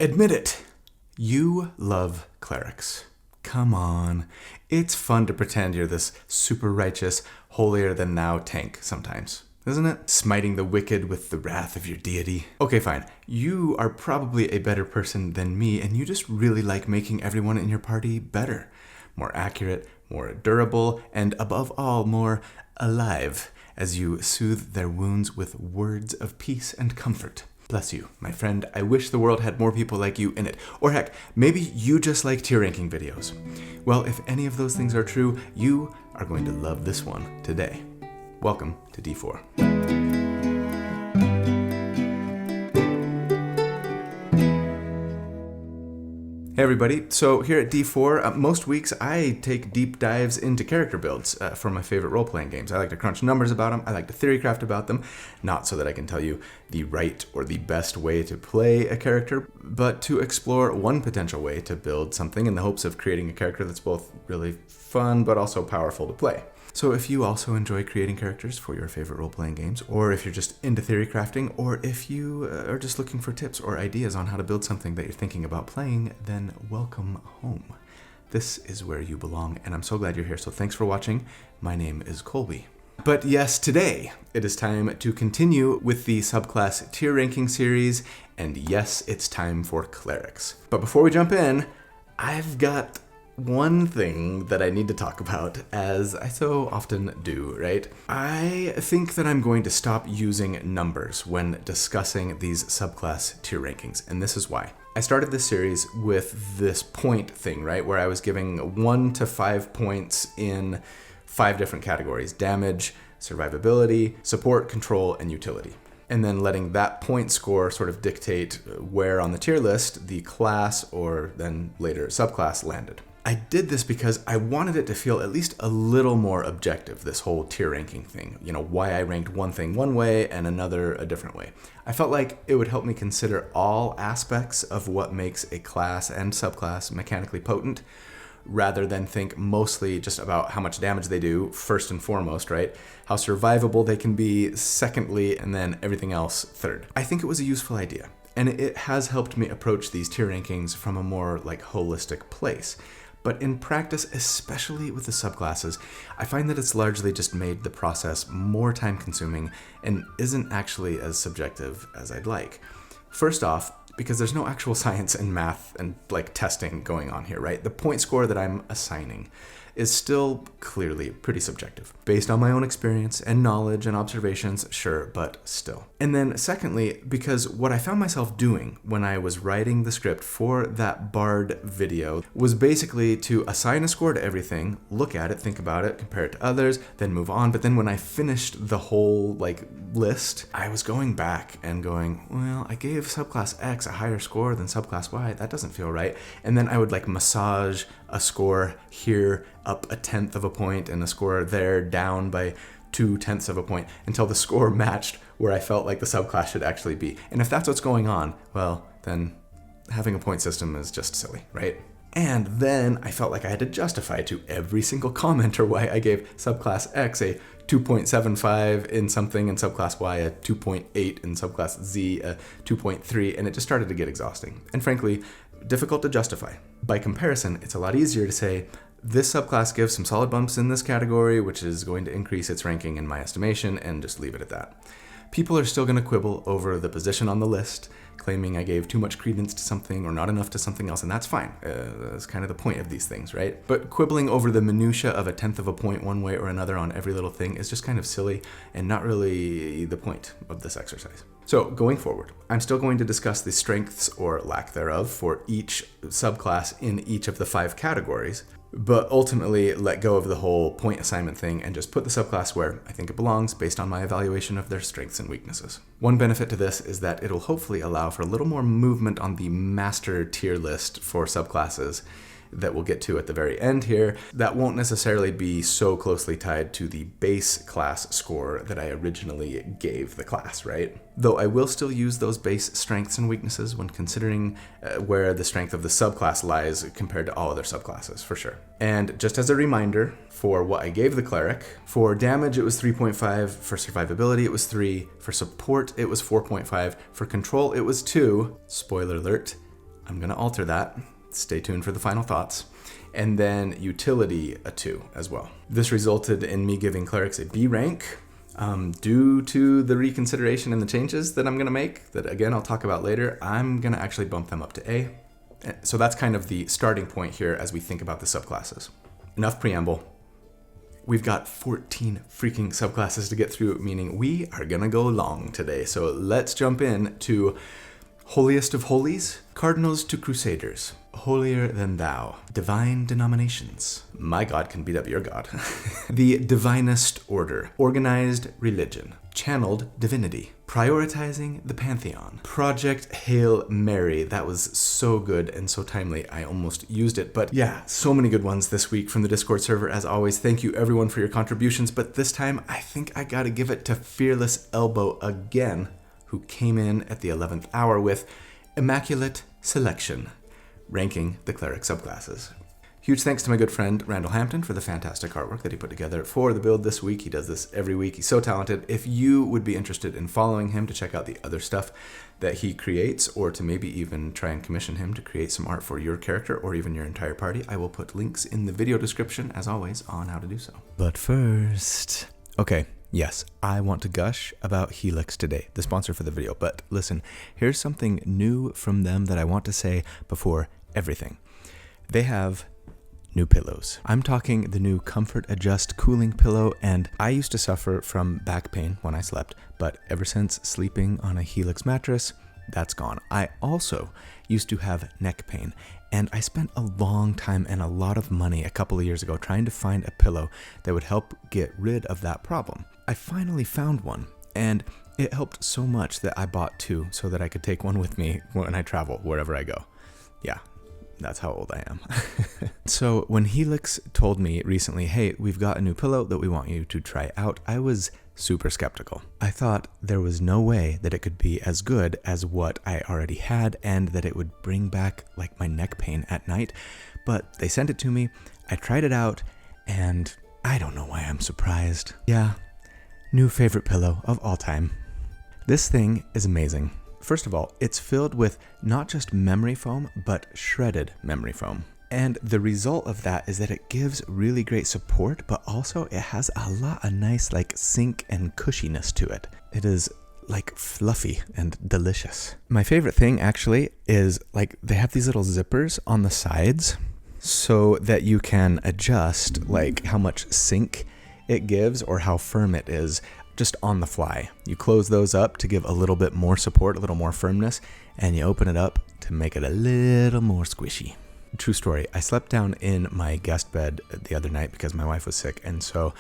Admit it, you love clerics. Come on. It's fun to pretend you're this super righteous, holier-than-thou tank sometimes, isn't it? Smiting the wicked with the wrath of your deity. Okay, fine. You are probably a better person than me, and you just really like making everyone in your party better. More accurate, more durable, and above all, more alive, as you soothe their wounds with words of peace and comfort. Bless you, my friend. I wish the world had more people like you in it. Or heck, maybe you just like tier ranking videos. Well, if any of those things are true, you are going to love this one today. Welcome to D4. Hey everybody, so here at D4, most weeks I take deep dives into character builds for my favorite role-playing games. I like to crunch numbers about them, I like to theorycraft about them, not so that I can tell you the right or the best way to play a character, but to explore one potential way to build something in the hopes of creating a character that's both really fun but also powerful to play. So if you also enjoy creating characters for your favorite role-playing games, or if you're just into theory crafting, or if you are just looking for tips or ideas on how to build something that you're thinking about playing, then welcome home. This is where you belong, and I'm so glad you're here, so thanks for watching. My name is Colby. But yes, today it is time to continue with the subclass tier ranking series, and yes, it's time for clerics. But before we jump in, I've got one thing that I need to talk about, as I so often do, right? I think that I'm going to stop using numbers when discussing these subclass tier rankings, and this is why. I started this series with this point thing, right? Where I was giving 1 to 5 points in 5 different categories: damage, survivability, support, control, and utility. And then letting that point score sort of dictate where on the tier list the class or then later subclass landed. I did this because I wanted it to feel at least a little more objective, this whole tier ranking thing. You know, why I ranked one thing one way and another a different way. I felt like it would help me consider all aspects of what makes a class and subclass mechanically potent, rather than think mostly just about how much damage they do, first and foremost, right? How survivable they can be, secondly, and then everything else, third. I think it was a useful idea, and it has helped me approach these tier rankings from a more holistic place. But in practice, especially with the subclasses, I find that it's largely just made the process more time-consuming and isn't actually as subjective as I'd like. First off, because there's no actual science and math and testing going on here, right? The point score that I'm assigning is still clearly pretty subjective. Based on my own experience and knowledge and observations, sure, but still. And then secondly, because what I found myself doing when I was writing the script for that Bard video was basically to assign a score to everything, look at it, think about it, compare it to others, then move on. But then when I finished the whole list, I was going back and going, well, I gave subclass X a higher score than subclass Y. That doesn't feel right. And then I would massage a score here up 1/10 of a point and a score there down by 2/10 of a point until the score matched where I felt like the subclass should actually be. And if that's what's going on, well, then having a point system is just silly, right? And then I felt like I had to justify to every single commenter why I gave subclass X a 2.75 in something and subclass Y a 2.8 and subclass Z a 2.3, and it just started to get exhausting. And frankly, difficult to justify. By comparison, it's a lot easier to say, this subclass gives some solid bumps in this category, which is going to increase its ranking in my estimation, and just leave it at that. People are still going to quibble over the position on the list, claiming I gave too much credence to something or not enough to something else, and that's fine. That's kind of the point of these things, right? But quibbling over the minutia of 1/10 of a point one way or another on every little thing is just kind of silly and not really the point of this exercise. So going forward, I'm still going to discuss the strengths or lack thereof for each subclass in each of the 5 categories, but ultimately let go of the whole point assignment thing and just put the subclass where I think it belongs based on my evaluation of their strengths and weaknesses. One benefit to this is that it'll hopefully allow for a little more movement on the master tier list for subclasses that we'll get to at the very end here, that won't necessarily be so closely tied to the base class score that I originally gave the class, right? Though I will still use those base strengths and weaknesses when considering where the strength of the subclass lies compared to all other subclasses, for sure. And just as a reminder, for what I gave the Cleric, for damage it was 3.5, for survivability it was 3, for support it was 4.5, for control it was 2, spoiler alert, I'm going to alter that. Stay tuned for the final thoughts. And then utility a 2 as well. This resulted in me giving clerics a B rank due to the reconsideration and the changes that I'm going to make that, again, I'll talk about later. I'm going to actually bump them up to A. So that's kind of the starting point here as we think about the subclasses. Enough preamble. We've got 14 freaking subclasses to get through, meaning we are going to go long today. So let's jump in to Holiest of Holies, Cardinals to Crusaders, Holier Than Thou, Divine Denominations. My God can beat up your God. The Divinest Order, Organized Religion, Channeled Divinity, Prioritizing the Pantheon, Project Hail Mary. That was so good and so timely, I almost used it. But yeah, so many good ones this week from the Discord server. As always, thank you everyone for your contributions. But this time, I think I gotta give it to Fearless Elbow again, who came in at the 11th hour with Immaculate Selection, ranking the cleric subclasses. Huge thanks to my good friend Randall Hampton for the fantastic artwork that he put together for the build this week. He does this every week. He's so talented. If you would be interested in following him to check out the other stuff that he creates, or to maybe even try and commission him to create some art for your character or even your entire party, I will put links in the video description, as always, on how to do so. But first, okay. Yes, I want to gush about Helix today, the sponsor for the video, but listen, here's something new from them that I want to say before everything. They have new pillows. I'm talking the new Comfort Adjust cooling pillow, and I used to suffer from back pain when I slept, but ever since sleeping on a Helix mattress, that's gone. I also used to have neck pain, and I spent a long time and a lot of money a couple of years ago trying to find a pillow that would help get rid of that problem. I finally found one, and it helped so much that I bought 2 so that I could take one with me when I travel, wherever I go. Yeah, that's how old I am. So when Helix told me recently, hey, we've got a new pillow that we want you to try out, I was super skeptical. I thought there was no way that it could be as good as what I already had and that it would bring back like my neck pain at night, but they sent it to me, I tried it out, and I don't know why I'm surprised. Yeah, new favorite pillow of all time. This thing is amazing. First of all, it's filled with not just memory foam, but shredded memory foam. And the result of that is that it gives really great support, but also it has a lot of nice like sink and cushiness to it. It is like fluffy and delicious. My favorite thing actually is like they have these little zippers on the sides so that you can adjust like how much sink it gives or how firm it is just on the fly. You close those up to give a little bit more support, a little more firmness, and you open it up to make it a little more squishy. True story. I slept down in my guest bed the other night because my wife was sick, and so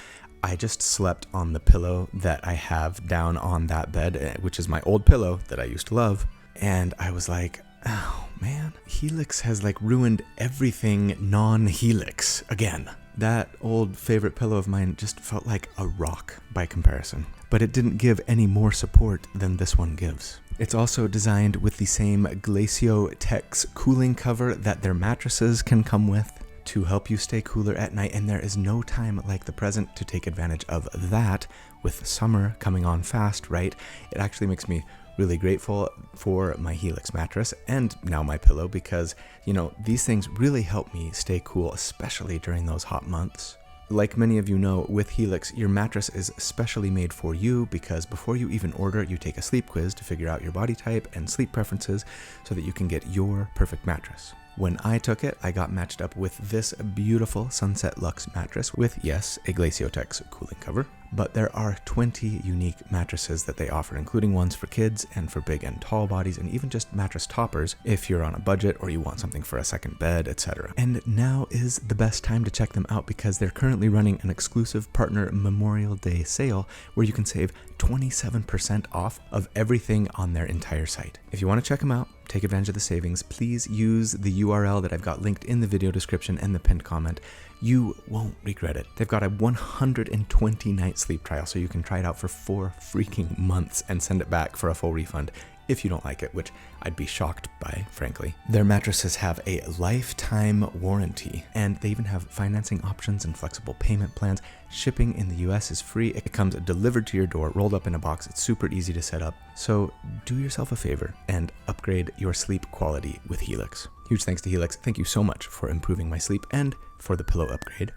I just slept on the pillow that I have down on that bed, which is my old pillow that I used to love, and I was like, oh man, Helix has like ruined everything non-Helix again. That old favorite pillow of mine just felt like a rock by comparison, but it didn't give any more support than this one gives. It's also designed with the same Outtakes cooling cover that their mattresses can come with to help you stay cooler at night, and there is no time like the present to take advantage of that. With summer coming on fast, right? It actually makes me really grateful for my Helix mattress and now my pillow because, you know, these things really help me stay cool, especially during those hot months. Like many of you know, with Helix, your mattress is specially made for you because before you even order, you take a sleep quiz to figure out your body type and sleep preferences so that you can get your perfect mattress. When I took it, I got matched up with this beautiful Sunset Luxe mattress with, yes, a Outtakes cooling cover, but there are 20 unique mattresses that they offer, including ones for kids and for big and tall bodies, and even just mattress toppers if you're on a budget or you want something for a second bed, etc. And now is the best time to check them out because they're currently running an exclusive partner Memorial Day sale where you can save 27% off of everything on their entire site. If you want to check them out, take advantage of the savings, please use the URL that I've got linked in the video description and the pinned comment. You won't regret it. They've got a 120-night sleep trial, so you can try it out for 4 freaking months and send it back for a full refund if you don't like it, which I'd be shocked by, frankly. Their mattresses have a lifetime warranty, and they even have financing options and flexible payment plans. Shipping in the US is free. It comes delivered to your door, rolled up in a box. It's super easy to set up. So do yourself a favor and upgrade your sleep quality with Helix. Huge thanks to Helix. Thank you so much for improving my sleep and for the pillow upgrade.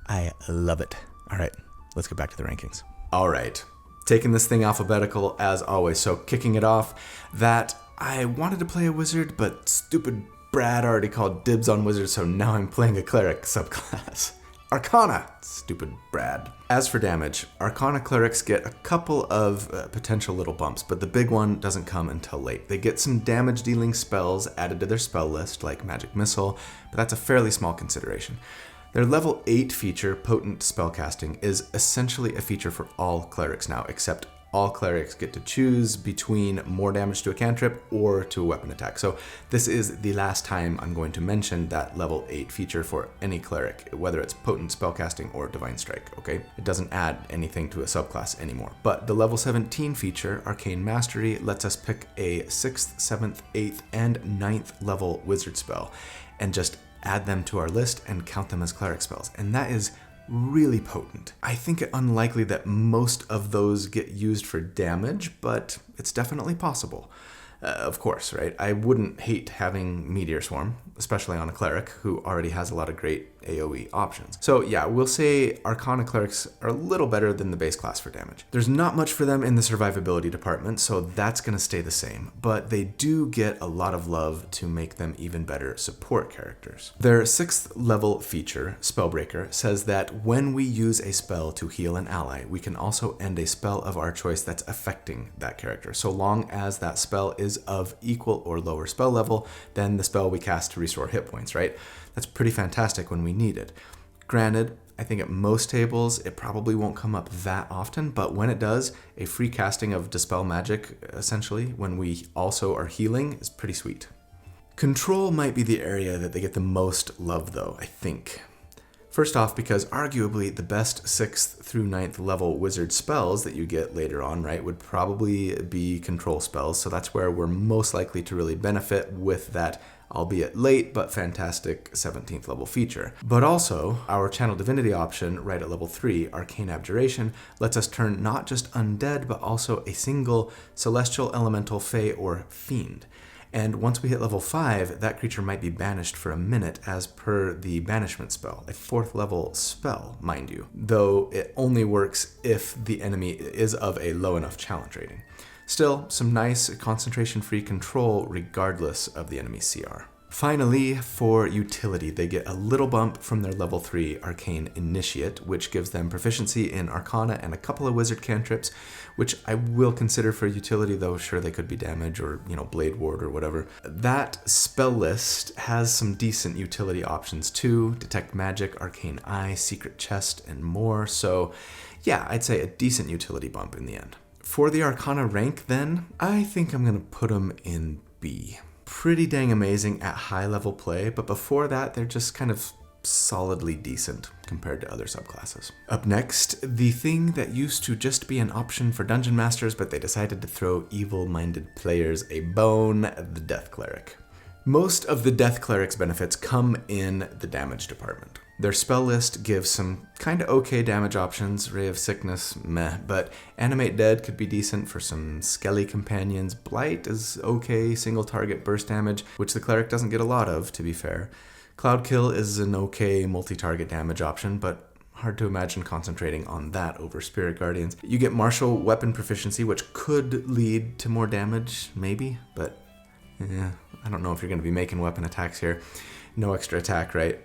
I love it. All right, let's get back to the rankings. All right, taking this thing alphabetical as always. So kicking it off, that I wanted to play a wizard, but stupid Brad already called dibs on wizard, so now I'm playing a cleric subclass. Arcana, stupid Brad. As for damage, Arcana clerics get a couple of potential little bumps, but the big one doesn't come until late. They get some damage dealing spells added to their spell list, like Magic Missile, but that's a fairly small consideration. Their level 8 feature, Potent Spellcasting, is essentially a feature for all clerics now, except all clerics get to choose between more damage to a cantrip or to a weapon attack. So this is the last time I'm going to mention that level 8 feature for any cleric, whether it's Potent Spellcasting or Divine Strike, okay? It doesn't add anything to a subclass anymore. But the level 17 feature, Arcane Mastery, lets us pick a 6th, 7th, 8th, and 9th level wizard spell and just add them to our list and count them as cleric spells. And that is really potent. I think it unlikely that most of those get used for damage, but it's definitely possible. Of course, right? I wouldn't hate having Meteor Swarm, especially on a cleric who already has a lot of great AoE options. So yeah, we'll say Arcana clerics are a little better than the base class for damage. There's not much for them in the survivability department, so that's going to stay the same, but they do get a lot of love to make them even better support characters. Their 6th level feature, Spellbreaker, says that when we use a spell to heal an ally, we can also end a spell of our choice that's affecting that character. So long as that spell is of equal or lower spell level than the spell we cast to restore hit points, right? That's pretty fantastic when we need it. Granted, I think at most tables it probably won't come up that often, but when it does, a free casting of Dispel Magic, essentially, when we also are healing, is pretty sweet. Control might be the area that they get the most love though, I think. First off, because arguably the best 6th through 9th level wizard spells that you get later on, right, would probably be control spells, so that's where we're most likely to really benefit with that, albeit late but fantastic 17th level feature. But also, our Channel Divinity option right at level 3, Arcane Abjuration, lets us turn not just undead but also a single celestial, elemental, fey, or fiend. And once we hit level 5, that creature might be banished for a minute as per the banishment spell, a 4th level spell, mind you, though it only works if the enemy is of a low enough challenge rating. Still, some nice concentration-free control regardless of the enemy's CR. Finally, for utility, they get a little bump from their level 3 Arcane Initiate, which gives them proficiency in Arcana and a couple of wizard cantrips, which I will consider for utility, though sure they could be damage or, Blade Ward or whatever. That spell list has some decent utility options too: Detect Magic, Arcane Eye, Secret Chest, and more, so yeah, I'd say a decent utility bump in the end. For the Arcana rank then, I think I'm going to put them in B. Pretty dang amazing at high level play, but before that they're just kind of solidly decent compared to other subclasses. Up next, the thing that used to just be an option for dungeon masters, but they decided to throw evil-minded players a bone, the Death Cleric. Most of the Death Cleric's benefits come in the damage department. Their spell list gives some kinda okay damage options, Ray of Sickness, meh, but Animate Dead could be decent for some skelly companions. Blight is okay, single target burst damage, which the Cleric doesn't get a lot of, to be fair. Cloud Kill is an okay multi-target damage option, but hard to imagine concentrating on that over Spirit Guardians. You get Martial Weapon Proficiency, which could lead to more damage, maybe, but yeah, I don't know if you're going to be making weapon attacks here. No extra attack, right?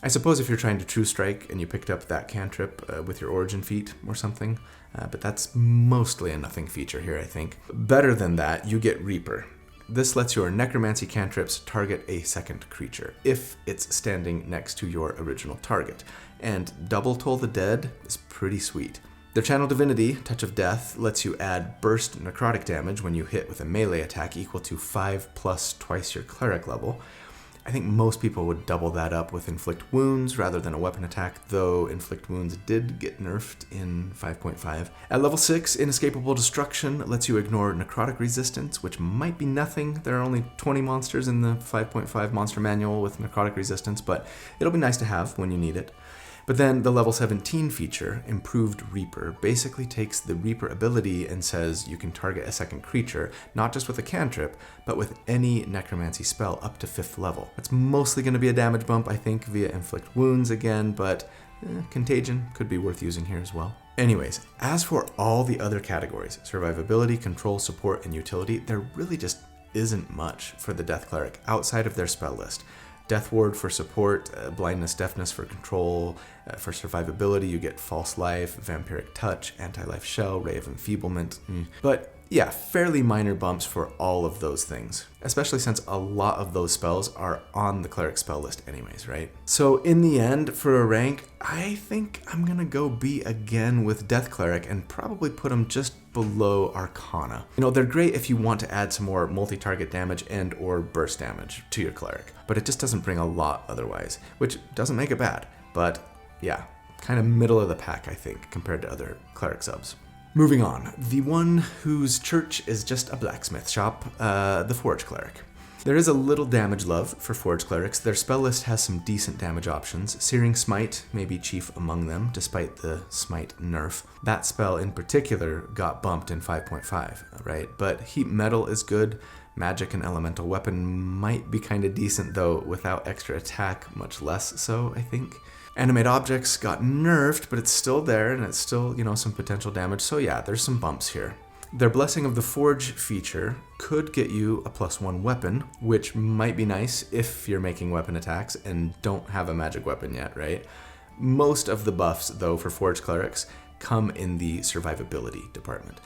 I suppose if you're trying to True Strike and you picked up that cantrip with your Origin feat or something, but that's mostly a nothing feature here, I think. Better than that, you get Reaper. This lets your Necromancy cantrips target a second creature, if it's standing next to your original target. And Double Toll the Dead is pretty sweet. Their Channel Divinity, Touch of Death, lets you add burst necrotic damage when you hit with a melee attack equal to 5 plus twice your cleric level. I think most people would double that up with Inflict Wounds rather than a weapon attack, though Inflict Wounds did get nerfed in 5.5. At level 6, Inescapable Destruction lets you ignore necrotic resistance, which might be nothing. There are only 20 monsters in the 5.5 monster manual with necrotic resistance, but it'll be nice to have when you need it. But then the level 17 feature, Improved Reaper, basically takes the Reaper ability and says you can target a second creature, not just with a cantrip, but with any necromancy spell up to 5th level. That's mostly going to be a damage bump, I think, via Inflict Wounds again, but Contagion could be worth using here as well. Anyways, as for all the other categories, survivability, control, support, and utility, there really just isn't much for the Death Cleric outside of their spell list. Death Ward for support, blindness, deafness for control, for survivability you get false life, vampiric touch, anti-life shell, ray of enfeeblement. But yeah, fairly minor bumps for all of those things, especially since a lot of those spells are on the cleric spell list anyways, right? So in the end, for a rank, I think I'm gonna go B again with Death Cleric and probably put them just below Arcana. You know, they're great if you want to add some more multi-target damage and or burst damage to your cleric, but it just doesn't bring a lot otherwise, which doesn't make it bad, but yeah, kind of middle of the pack, I think, compared to other cleric subs. Moving on, the one whose church is just a blacksmith shop, the Forge Cleric. There is a little damage love for Forge Clerics. Their spell list has some decent damage options. Searing Smite may be chief among them, despite the Smite nerf. That spell in particular got bumped in 5.5, right? But Heat Metal is good. Magic and Elemental Weapon might be kind of decent, though without extra attack, much less so, I think. Animate Objects got nerfed, but it's still there, and it's still, some potential damage. So yeah, there's some bumps here. Their Blessing of the Forge feature could get you a +1 weapon, which might be nice if you're making weapon attacks and don't have a magic weapon yet, right? Most of the buffs, though, for Forge Clerics come in the survivability department.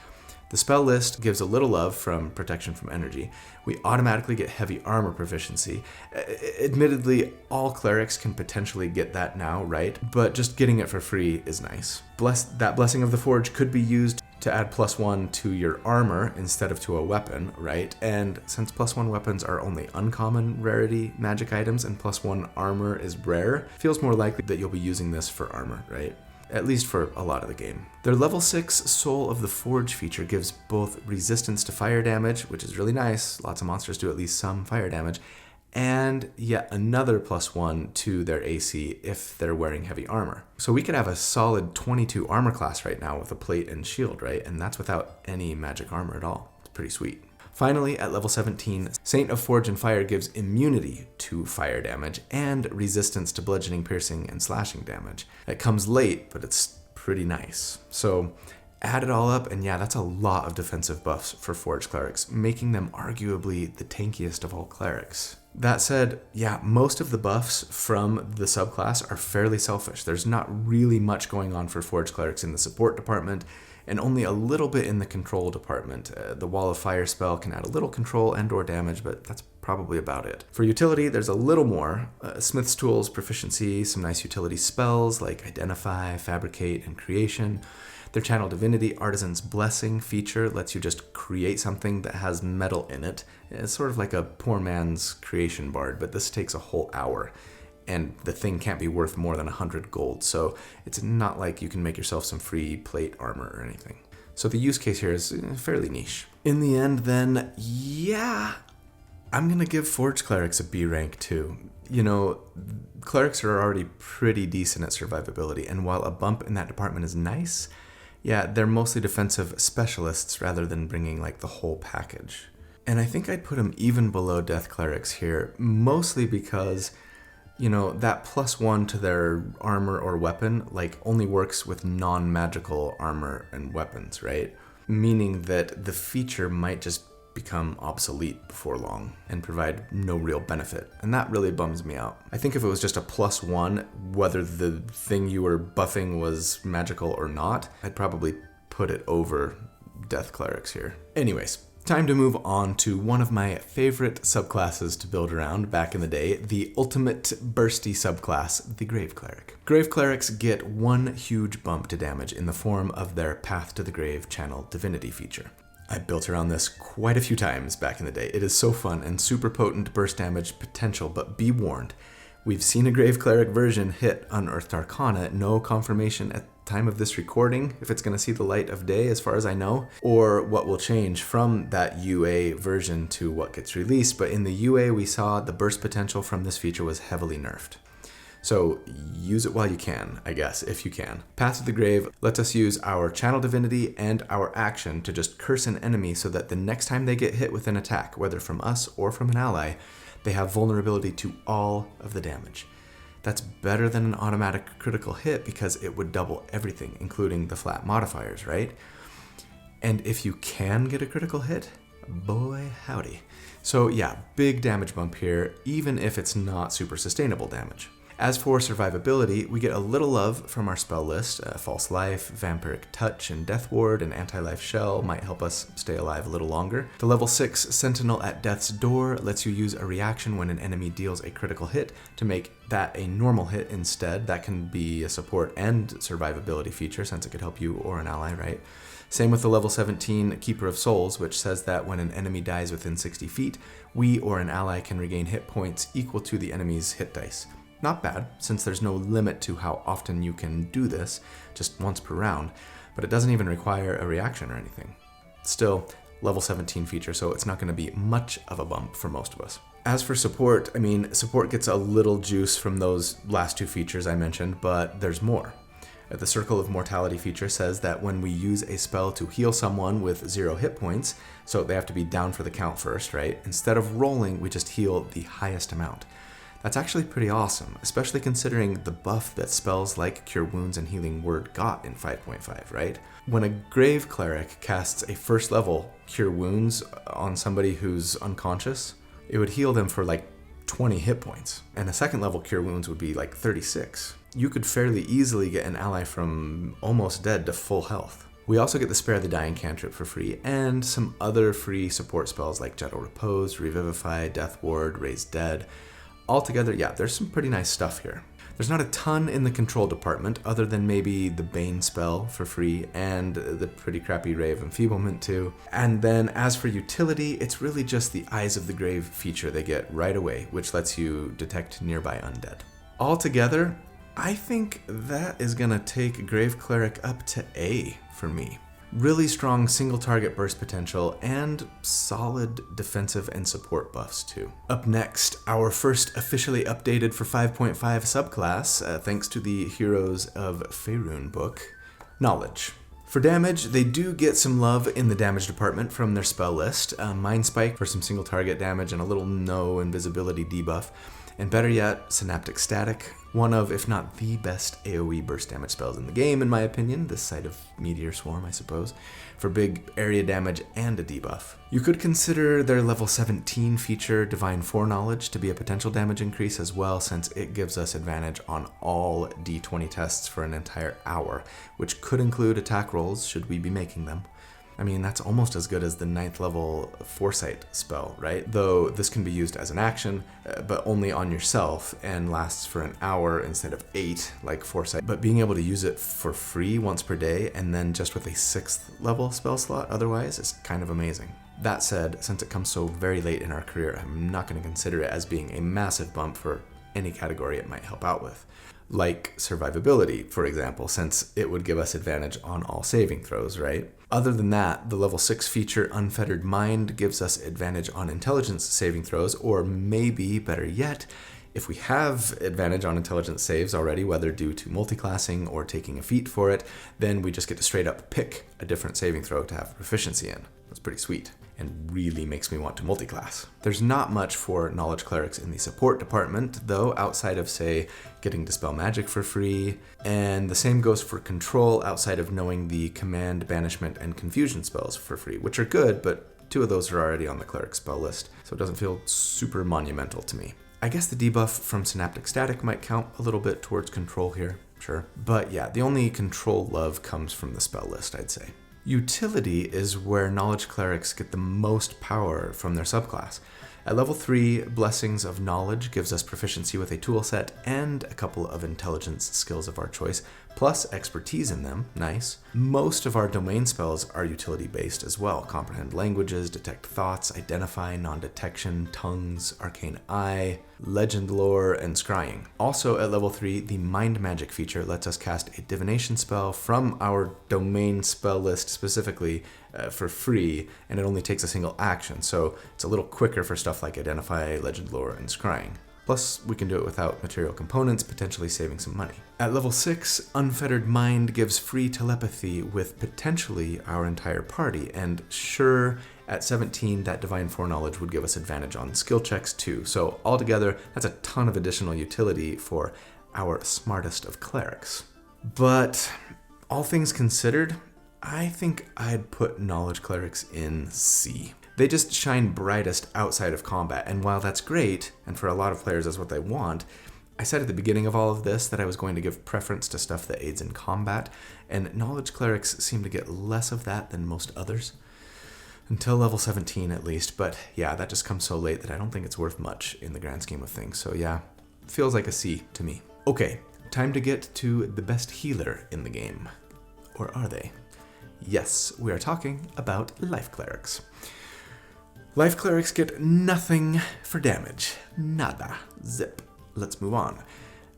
The spell list gives a little love from protection from energy. We automatically get heavy armor proficiency. Admittedly, all clerics can potentially get that now, right? But just getting it for free is nice. That Blessing of the Forge could be used to add +1 to your armor instead of to a weapon, right? And since +1 weapons are only uncommon rarity magic items and +1 armor is rare, it feels more likely that you'll be using this for armor, right? At least for a lot of the game. Their level 6 Soul of the Forge feature gives both resistance to fire damage, which is really nice, lots of monsters do at least some fire damage, and yet another +1 to their AC if they're wearing heavy armor. So we could have a solid 22 armor class right now with a plate and shield, right? And that's without any magic armor at all. It's pretty sweet. Finally, at level 17, Saint of Forge and Fire gives immunity to fire damage and resistance to bludgeoning, piercing, and slashing damage. It comes late, but it's pretty nice. So add it all up, and yeah, that's a lot of defensive buffs for Forge Clerics, making them arguably the tankiest of all clerics. That said, yeah, most of the buffs from the subclass are fairly selfish. There's not really much going on for Forge Clerics in the support department, and only a little bit in the control department. The Wall of Fire spell can add a little control and or damage, but that's probably about it. For utility, there's a little more. Smith's Tools, Proficiency, some nice utility spells like Identify, Fabricate, and Creation. Their Channel Divinity Artisan's Blessing feature lets you just create something that has metal in it. It's sort of like a poor man's creation bard, but this takes a whole hour. And the thing can't be worth more than 100 gold, so it's not like you can make yourself some free plate armor or anything. So the use case here is fairly niche. In the end then, yeah, I'm gonna give Forge Clerics a B rank too. Clerics are already pretty decent at survivability, and while a bump in that department is nice, yeah, they're mostly defensive specialists rather than bringing like the whole package. And I think I'd put them even below Death Clerics here, mostly because that +1 to their armor or weapon, only works with non-magical armor and weapons, right? Meaning that the feature might just become obsolete before long and provide no real benefit. And that really bums me out. I think if it was just a +1, whether the thing you were buffing was magical or not, I'd probably put it over Death Clerics here. Anyways, time to move on to one of my favorite subclasses to build around back in the day, the ultimate bursty subclass, the Grave Cleric. Grave Clerics get one huge bump to damage in the form of their Path to the Grave Channel Divinity feature. I built around this quite a few times back in the day. It is so fun and super potent burst damage potential, but be warned. We've seen a Grave Cleric version hit Unearthed Arcana, no confirmation at the time of this recording if it's going to see the light of day as far as I know, or what will change from that UA version to what gets released, but in the UA we saw the burst potential from this feature was heavily nerfed. So use it while you can, I guess, if you can. Path of the Grave lets us use our Channel Divinity and our action to just curse an enemy so that the next time they get hit with an attack, whether from us or from an ally, they have vulnerability to all of the damage. That's better than an automatic critical hit because it would double everything, including the flat modifiers, right? And if you can get a critical hit, boy howdy. So yeah, big damage bump here, even if it's not super sustainable damage. As for survivability, we get a little love from our spell list. False Life, Vampiric Touch, and Death Ward, and Anti-Life Shell might help us stay alive a little longer. The level 6 Sentinel at Death's Door lets you use a reaction when an enemy deals a critical hit to make that a normal hit instead. That can be a support and survivability feature since it could help you or an ally, right? Same with the level 17 Keeper of Souls, which says that when an enemy dies within 60 feet, we or an ally can regain hit points equal to the enemy's hit dice. Not bad, since there's no limit to how often you can do this, just once per round, but it doesn't even require a reaction or anything. Still, level 17 feature, so it's not going to be much of a bump for most of us. As for support, support gets a little juice from those last two features I mentioned, but there's more. The Circle of Mortality feature says that when we use a spell to heal someone with 0 hit points, so they have to be down for the count first, right? Instead of rolling, we just heal the highest amount. That's actually pretty awesome, especially considering the buff that spells like Cure Wounds and Healing Word got in 5.5, right? When a Grave Cleric casts a first level Cure Wounds on somebody who's unconscious, it would heal them for like 20 hit points, and a second level Cure Wounds would be like 36. You could fairly easily get an ally from almost dead to full health. We also get the Spare the Dying cantrip for free, and some other free support spells like Gentle Repose, Revivify, Death Ward, Raise Dead. Altogether, yeah, there's some pretty nice stuff here. There's not a ton in the control department, other than maybe the Bane spell for free, and the pretty crappy Ray of Enfeeblement too. And then as for utility, it's really just the Eyes of the Grave feature they get right away, which lets you detect nearby undead. Altogether, I think that is gonna take Grave Cleric up to A for me. Really strong single target burst potential and solid defensive and support buffs too. Up next, our first officially updated for 5.5 subclass, thanks to the Heroes of Faerun book, Knowledge. For damage, they do get some love in the damage department from their spell list. Mind Spike for some single target damage and a little no invisibility debuff. And better yet, Synaptic Static, one of, if not the best AoE burst damage spells in the game, in my opinion, this side of Meteor Swarm, I suppose, for big area damage and a debuff. You could consider their level 17 feature, Divine Foreknowledge, to be a potential damage increase as well, since it gives us advantage on all d20 tests for an entire hour, which could include attack rolls, should we be making them. That's almost as good as the 9th level Foresight spell, right? Though this can be used as an action, but only on yourself, and lasts for an hour instead of 8, like Foresight. But being able to use it for free once per day, and then just with a 6th level spell slot otherwise, is kind of amazing. That said, since it comes so very late in our career, I'm not going to consider it as being a massive bump for any category it might help out with. Like survivability, for example, since it would give us advantage on all saving throws, right? Other than that, the level 6 feature Unfettered Mind gives us advantage on intelligence saving throws, or maybe, better yet, if we have advantage on intelligence saves already, whether due to multiclassing or taking a feat for it, then we just get to straight up pick a different saving throw to have proficiency in. That's pretty sweet, and really makes me want to multiclass. There's not much for Knowledge Clerics in the support department, though, outside of, say, getting Dispel Magic for free, and the same goes for Control outside of knowing the Command, Banishment, and Confusion spells for free, which are good, but 2 of those are already on the Cleric spell list, so it doesn't feel super monumental to me. I guess the debuff from Synaptic Static might count a little bit towards Control here, sure. But yeah, the only Control love comes from the spell list, I'd say. Utility is where Knowledge Clerics get the most power from their subclass. At level 3, Blessings of Knowledge gives us proficiency with a tool set and a couple of intelligence skills of our choice, plus expertise in them. Nice. Most of our domain spells are utility-based as well. Comprehend languages, detect thoughts, identify, non-detection, tongues, arcane eye, legend lore, and scrying. Also at level 3, the Mind Magic feature lets us cast a divination spell from our domain spell list specifically for free, and it only takes a single action, so it's a little quicker for stuff like identify, legend lore, and scrying. Plus, we can do it without material components, potentially saving some money. At level 6, Unfettered Mind gives free telepathy with potentially our entire party, and sure, at 17, that Divine Foreknowledge would give us advantage on skill checks too. So altogether, that's a ton of additional utility for our smartest of clerics. But all things considered, I think I'd put Knowledge Clerics in C. They just shine brightest outside of combat, and while that's great, and for a lot of players that's what they want, I said at the beginning of all of this that I was going to give preference to stuff that aids in combat, and Knowledge Clerics seem to get less of that than most others. Until level 17 at least, but yeah, that just comes so late that I don't think it's worth much in the grand scheme of things, so yeah, feels like a C to me. Okay, time to get to the best healer in the game. Or are they? Yes, we are talking about Life Clerics. Life Clerics get nothing for damage. Nada. Zip. Let's move on.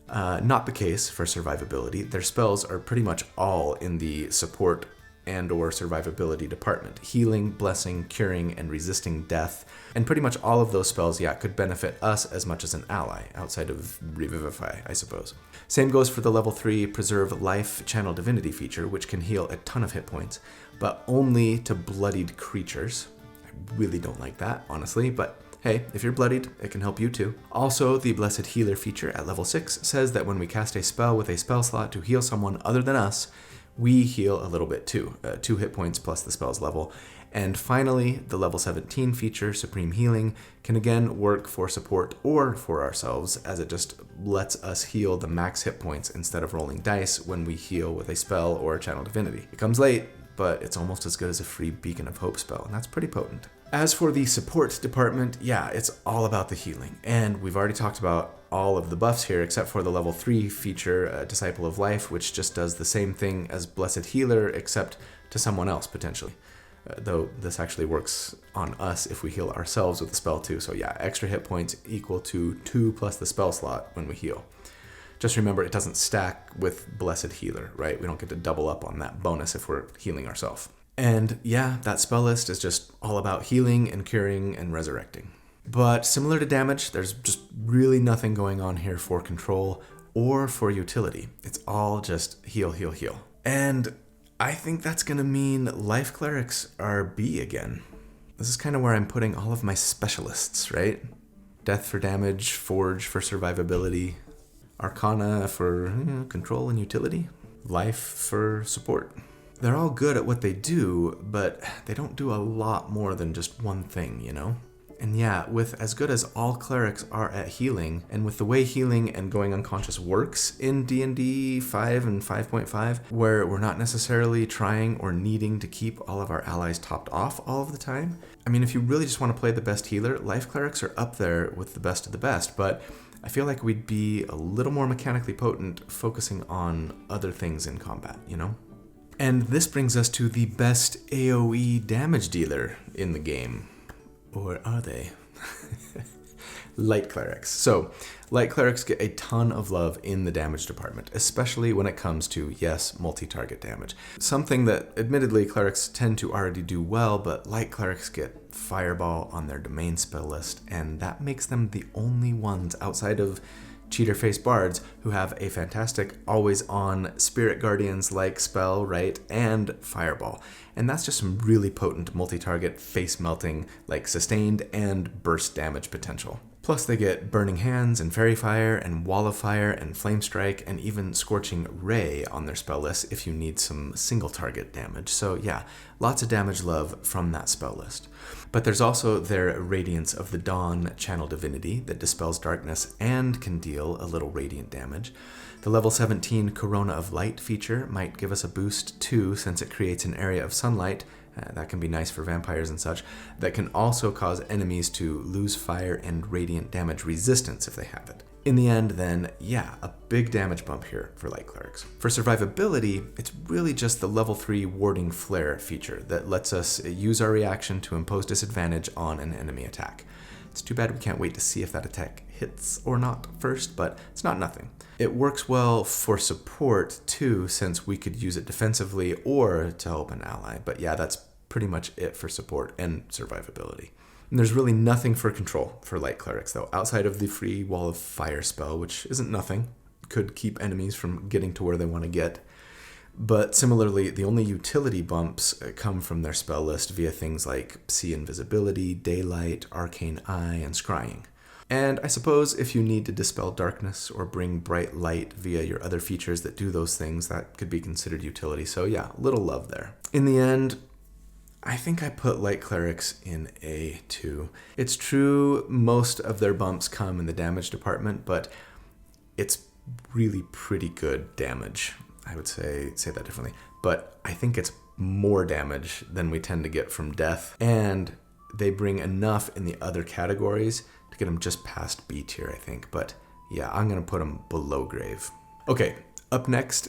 Not the case for survivability. Their spells are pretty much all in the support and or survivability department. Healing, blessing, curing, and resisting death. And pretty much all of those spells, yeah, could benefit us as much as an ally, outside of Revivify, I suppose. Same goes for the level 3 Preserve Life Channel Divinity feature, which can heal a ton of hit points, but only to bloodied creatures. I really don't like that, honestly, but hey, if you're bloodied, it can help you too. Also, the Blessed Healer feature at level 6 says that when we cast a spell with a spell slot to heal someone other than us, we heal a little bit too, 2 hit points plus the spell's level. And finally, the level 17 feature, Supreme Healing, can again work for support or for ourselves, as it just lets us heal the max hit points instead of rolling dice when we heal with a spell or a Channel Divinity. It comes late, but it's almost as good as a free Beacon of Hope spell, and that's pretty potent. As for the support department, yeah, it's all about the healing, and we've already talked about all of the buffs here except for the level 3 feature, Disciple of Life, which just does the same thing as Blessed Healer except to someone else potentially. Though this actually works on us if we heal ourselves with the spell too, so yeah, extra hit points equal to 2 plus the spell slot when we heal. Just remember, it doesn't stack with Blessed Healer, right? We don't get to double up on that bonus if we're healing ourselves. And yeah, that spell list is just all about healing and curing and resurrecting. But similar to damage, there's just really nothing going on here for control or for utility. It's all just heal, heal, heal. And I think that's going to mean Life Clerics are B again. This is kind of where I'm putting all of my specialists, right? Death for damage, Forge for survivability, Arcana for control and utility, Life for support. They're all good at what they do, but they don't do a lot more than just one thing, you know? And yeah, with as good as all clerics are at healing, and with the way healing and going unconscious works in D&D 5 and 5.5, where we're not necessarily trying or needing to keep all of our allies topped off all of the time, I mean, if you really just want to play the best healer, Life Clerics are up there with the best of the best, but I feel like we'd be a little more mechanically potent focusing on other things in combat, you know? And this brings us to the best AoE damage dealer in the game. Or are they? Light Clerics. So, Light Clerics get a ton of love in the damage department, especially when it comes to, yes, multi-target damage. Something that, admittedly, Clerics tend to already do well, but Light Clerics get Fireball on their domain spell list, and that makes them the only ones outside of Cheater-Face Bards who have a fantastic always-on Spirit Guardians-like spell, right, and Fireball. And that's just some really potent multi-target, face-melting, like sustained and burst damage potential. Plus they get Burning Hands and Fairy Fire and Wall of Fire and Flame Strike and even Scorching Ray on their spell list if you need some single-target damage. So yeah, lots of damage love from that spell list. But there's also their Radiance of the Dawn Channel Divinity that dispels darkness and can deal a little radiant damage. The level 17 Corona of Light feature might give us a boost too, since it creates an area of sunlight That can be nice for vampires and such. That can also cause enemies to lose fire and radiant damage resistance if they have it. In the end, then, yeah, a big damage bump here for light clerics. For survivability, it's really just the level 3 warding flare feature that lets us use our reaction to impose disadvantage on an enemy attack. It's too bad we can't wait to see if that attack hits or not first, but it's not nothing. It works well for support too, since we could use it defensively or to help an ally. But yeah, that's pretty much it for support and survivability. And there's really nothing for control for light clerics though, outside of the free Wall of Fire spell, which isn't nothing. Could keep enemies from getting to where they want to get. But similarly, the only utility bumps come from their spell list via things like See Invisibility, Daylight, Arcane Eye, and Scrying. And I suppose if you need to dispel darkness or bring bright light via your other features that do those things, that could be considered utility. So yeah, little love there. In the end, I think I put light clerics in A2. It's true most of their bumps come in the damage department, but it's really pretty good damage. I would say that differently. But I think it's more damage than we tend to get from death. And they bring enough in the other categories to get them just past B tier, I think. But yeah, I'm going to put them below grave. Okay, up next,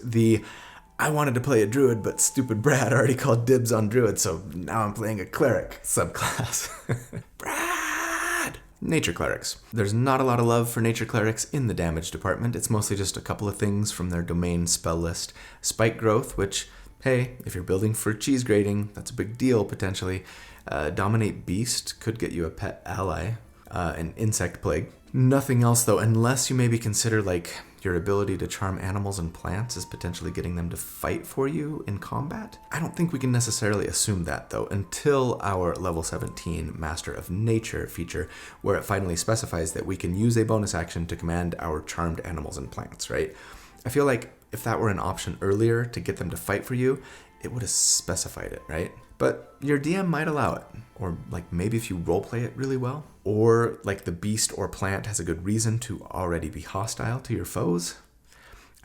I wanted to play a druid, but stupid Brad already called dibs on druid, so now I'm playing a cleric subclass. Brad! Nature clerics. There's not a lot of love for nature clerics in the damage department. It's mostly just a couple of things from their domain spell list. Spike growth, which, hey, if you're building for cheese grating, that's a big deal potentially. Dominate beast could get you a pet ally. An insect plague. Nothing else though, unless you maybe consider like your ability to charm animals and plants is potentially getting them to fight for you in combat. I don't think we can necessarily assume that though until our level 17 Master of Nature feature, where it finally specifies that we can use a bonus action to command our charmed animals and plants, right? I feel like if that were an option earlier to get them to fight for you, it would have specified it, right? But your DM might allow it. Or like maybe if you roleplay it really well. Or like the beast or plant has a good reason to already be hostile to your foes.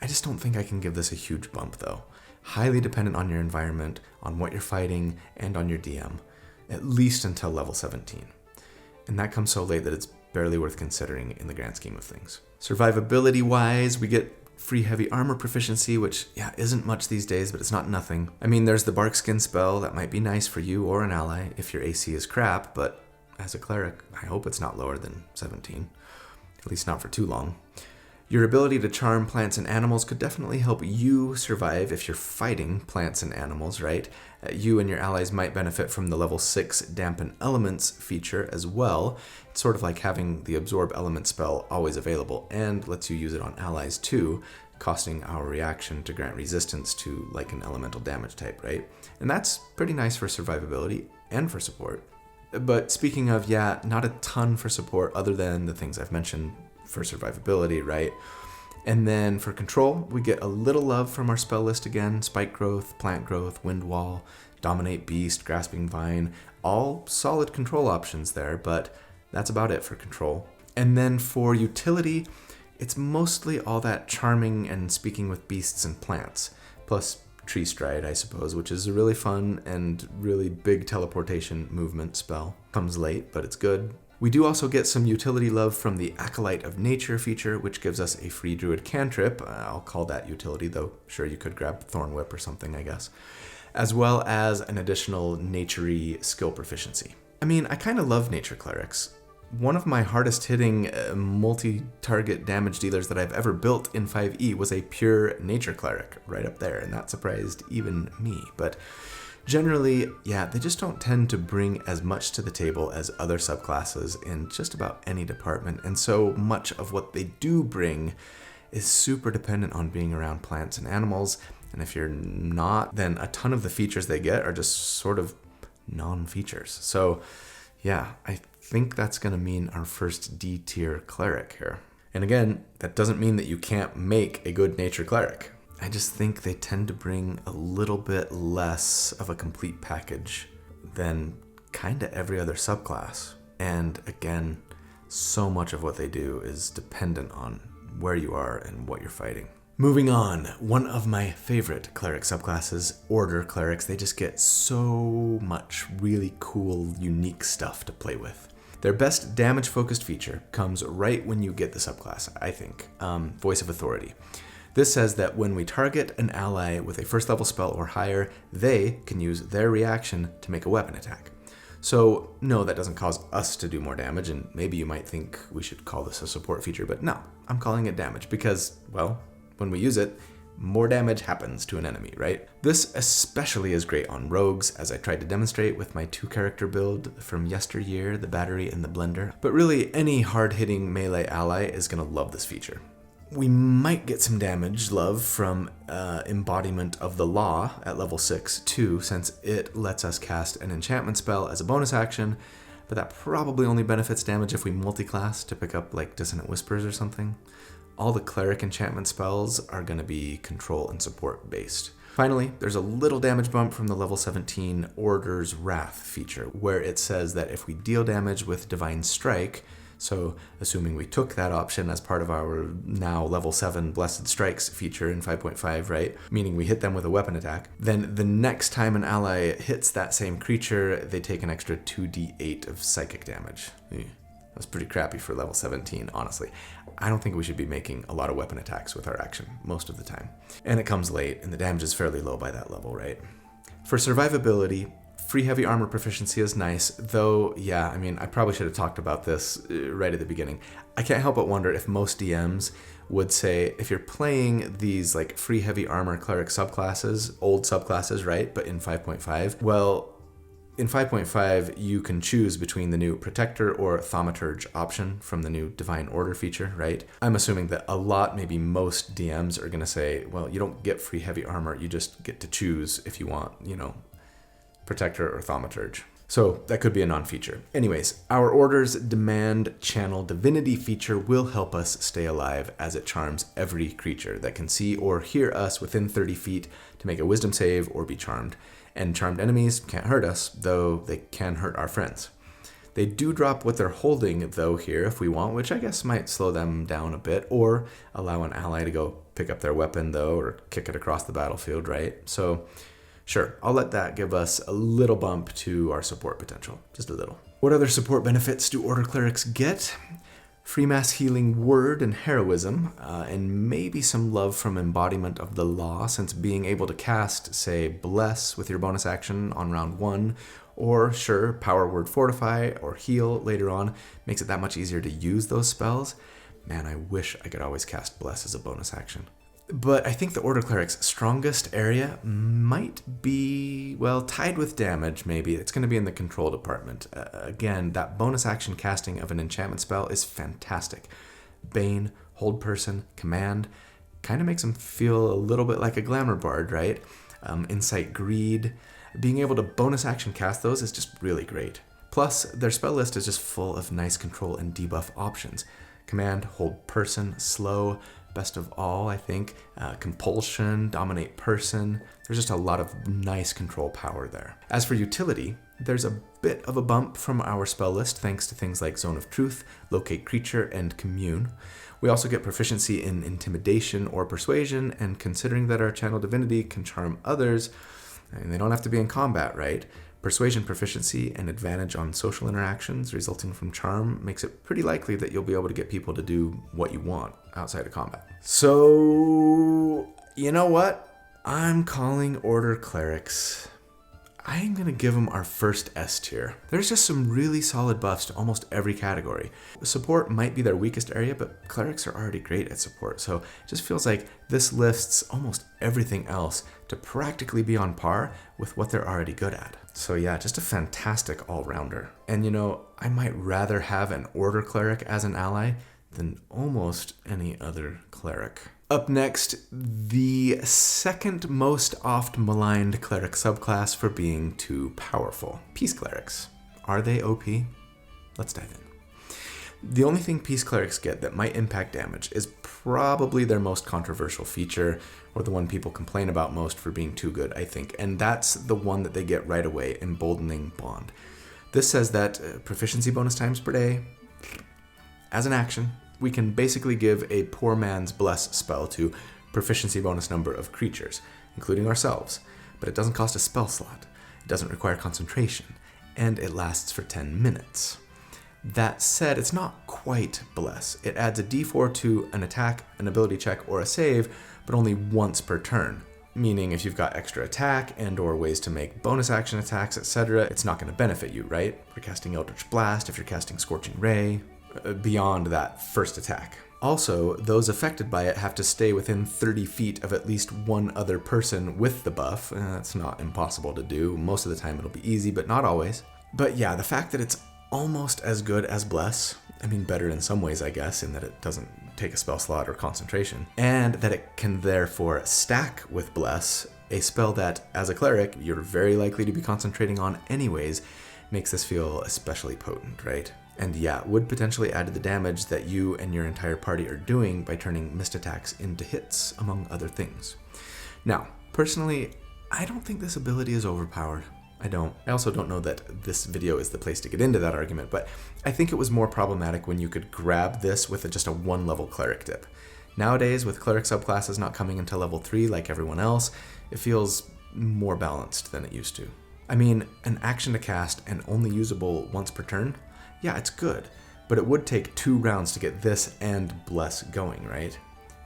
I just don't think I can give this a huge bump though. Highly dependent on your environment, on what you're fighting, and on your DM. At least until level 17. And that comes so late that it's barely worth considering in the grand scheme of things. Survivability wise, we get free heavy armor proficiency, which, yeah, isn't much these days, but it's not nothing. I mean, there's the bark skin spell that might be nice for you or an ally if your AC is crap, but as a cleric, I hope it's not lower than 17. At least not for too long. Your ability to charm plants and animals could definitely help you survive if you're fighting plants and animals, right? You and your allies might benefit from the level 6 Dampen Elements feature as well. It's sort of like having the Absorb Element spell always available, and lets you use it on allies too, costing our reaction to grant resistance to like an elemental damage type, right? And that's pretty nice for survivability and for support. But speaking of, yeah, not a ton for support other than the things I've mentioned for survivability, right? And then for control, we get a little love from our spell list again. Spike growth, plant growth, wind wall, dominate beast, grasping vine, all solid control options there, but that's about it for control. And then for utility, it's mostly all that charming and speaking with beasts and plants, plus Tree Stride, I suppose, which is a really fun and really big teleportation movement spell. Comes late, but it's good. We do also get some utility love from the Acolyte of Nature feature, which gives us a free druid cantrip. I'll call that utility, though sure you could grab Thorn Whip or something, I guess. As well as an additional nature-y skill proficiency. I mean, I kind of love nature clerics. One of my hardest hitting multi-target damage dealers that I've ever built in 5e was a pure nature cleric right up there, and that surprised even me. But generally, yeah, they just don't tend to bring as much to the table as other subclasses in just about any department, and so much of what they do bring is super dependent on being around plants and animals, and if you're not, then a ton of the features they get are just sort of non-features. So yeah, I think that's going to mean our first D tier cleric here. And again, that doesn't mean that you can't make a good nature cleric. I just think they tend to bring a little bit less of a complete package than kinda every other subclass. And again, so much of what they do is dependent on where you are and what you're fighting. Moving on, one of my favorite cleric subclasses, Order Clerics. They just get so much really cool, unique stuff to play with. Their best damage-focused feature comes right when you get the subclass, I think, Voice of Authority. This says that when we target an ally with a first level spell or higher, they can use their reaction to make a weapon attack. So no, that doesn't cause us to do more damage, and maybe you might think we should call this a support feature, but no, I'm calling it damage because, well, when we use it, more damage happens to an enemy, right? This especially is great on rogues, as I tried to demonstrate with my 2-character build from yesteryear, the battery and the blender. But really, any hard-hitting melee ally is going to love this feature. We might get some damage love from Embodiment of the Law at level 6 too, since it lets us cast an enchantment spell as a bonus action, but that probably only benefits damage if we multi-class to pick up like Dissonant Whispers or something. All the cleric enchantment spells are going to be control and support based. Finally, there's a little damage bump from the level 17 Order's Wrath feature, where it says that if we deal damage with Divine Strike, so assuming we took that option as part of our now level 7 Blessed Strikes feature in 5.5, right? Meaning we hit them with a weapon attack, then the next time an ally hits that same creature, they take an extra 2d8 of psychic damage. That's pretty crappy for level 17, honestly. I don't think we should be making a lot of weapon attacks with our action most of the time. And it comes late, and the damage is fairly low by that level, right? For survivability, free heavy armor proficiency is nice, though, yeah, I mean, I probably should have talked about this right at the beginning. I can't help but wonder if most DMs would say, if you're playing these like free heavy armor cleric subclasses, old subclasses, right, but in 5.5, well, in 5.5, you can choose between the new Protector or Thaumaturge option from the new Divine Order feature, right? I'm assuming that a lot, maybe most DMs are going to say, well, you don't get free heavy armor, you just get to choose if you want, Protector or Thaumaturge. So that could be a non-feature. Anyways, our Order's Demand Channel Divinity feature will help us stay alive as it charms every creature that can see or hear us within 30 feet to make a wisdom save or be charmed. And charmed enemies can't hurt us, though they can hurt our friends. They do drop what they're holding, though, here if we want, which I guess might slow them down a bit, or allow an ally to go pick up their weapon, though, or kick it across the battlefield, right? So, sure, I'll let that give us a little bump to our support potential, just a little. What other support benefits do Order Clerics get? Free mass healing word and heroism, and maybe some love from Embodiment of the Law, since being able to cast, say, Bless with your bonus action on round 1, or sure, Power Word Fortify or Heal later on, makes it that much easier to use those spells. Man, I wish I could always cast Bless as a bonus action. But I think the Order Cleric's strongest area might be, well, tied with damage, maybe. It's going to be in the control department. Again, that bonus action casting of an enchantment spell is fantastic. Bane, Hold Person, Command, kind of makes them feel a little bit like a Glamour Bard, right? Insight Greed. Being able to bonus action cast those is just really great. Plus, their spell list is just full of nice control and debuff options. Command, Hold Person, Slow, best of all, I think, Compulsion, Dominate Person. There's just a lot of nice control power there. As for utility, there's a bit of a bump from our spell list thanks to things like Zone of Truth, Locate Creature, and Commune. We also get proficiency in Intimidation or Persuasion, and considering that our Channel Divinity can charm others, and they don't have to be in combat, right? Persuasion proficiency and advantage on social interactions resulting from charm makes it pretty likely that you'll be able to get people to do what you want outside of combat. So, you know what? I'm calling Order Clerics. I'm going to give them our first S tier. There's just some really solid buffs to almost every category. Support might be their weakest area, but clerics are already great at support, so it just feels like this lists almost everything else to practically be on par with what they're already good at. So yeah, just a fantastic all-rounder. And I might rather have an Order Cleric as an ally than almost any other cleric. Up next, the second most oft maligned cleric subclass for being too powerful. Peace Clerics. Are they OP? Let's dive in. The only thing Peace Clerics get that might impact damage is probably their most controversial feature, or the one people complain about most for being too good, I think, and that's the one that they get right away, Emboldening Bond. This says that proficiency bonus times per day, as an action, we can basically give a Poor Man's Bless spell to proficiency bonus number of creatures, including ourselves, but it doesn't cost a spell slot, it doesn't require concentration, and it lasts for 10 minutes. That said, it's not quite Bless. It adds a d4 to an attack, an ability check, or a save, but only once per turn. Meaning if you've got extra attack and or ways to make bonus action attacks, etc., it's not going to benefit you, right? If you're casting Eldritch Blast, if you're casting Scorching Ray, beyond that first attack. Also, those affected by it have to stay within 30 feet of at least one other person with the buff. That's not impossible to do. Most of the time it'll be easy, but not always. But yeah, the fact that it's almost as good as Bless, I mean better in some ways I guess, in that it doesn't take a spell slot or concentration, and that it can therefore stack with Bless, a spell that, as a cleric, you're very likely to be concentrating on anyways, makes this feel especially potent, right? And yeah, would potentially add to the damage that you and your entire party are doing by turning missed attacks into hits, among other things. Now, personally, I don't think this ability is overpowered. I also don't know that this video is the place to get into that argument, but I think it was more problematic when you could grab this with just a 1-level cleric dip. Nowadays, with cleric subclasses not coming until level 3 like everyone else, it feels more balanced than it used to. I mean, an action to cast and only usable once per turn? Yeah, it's good, but it would take 2 rounds to get this and Bless going, right?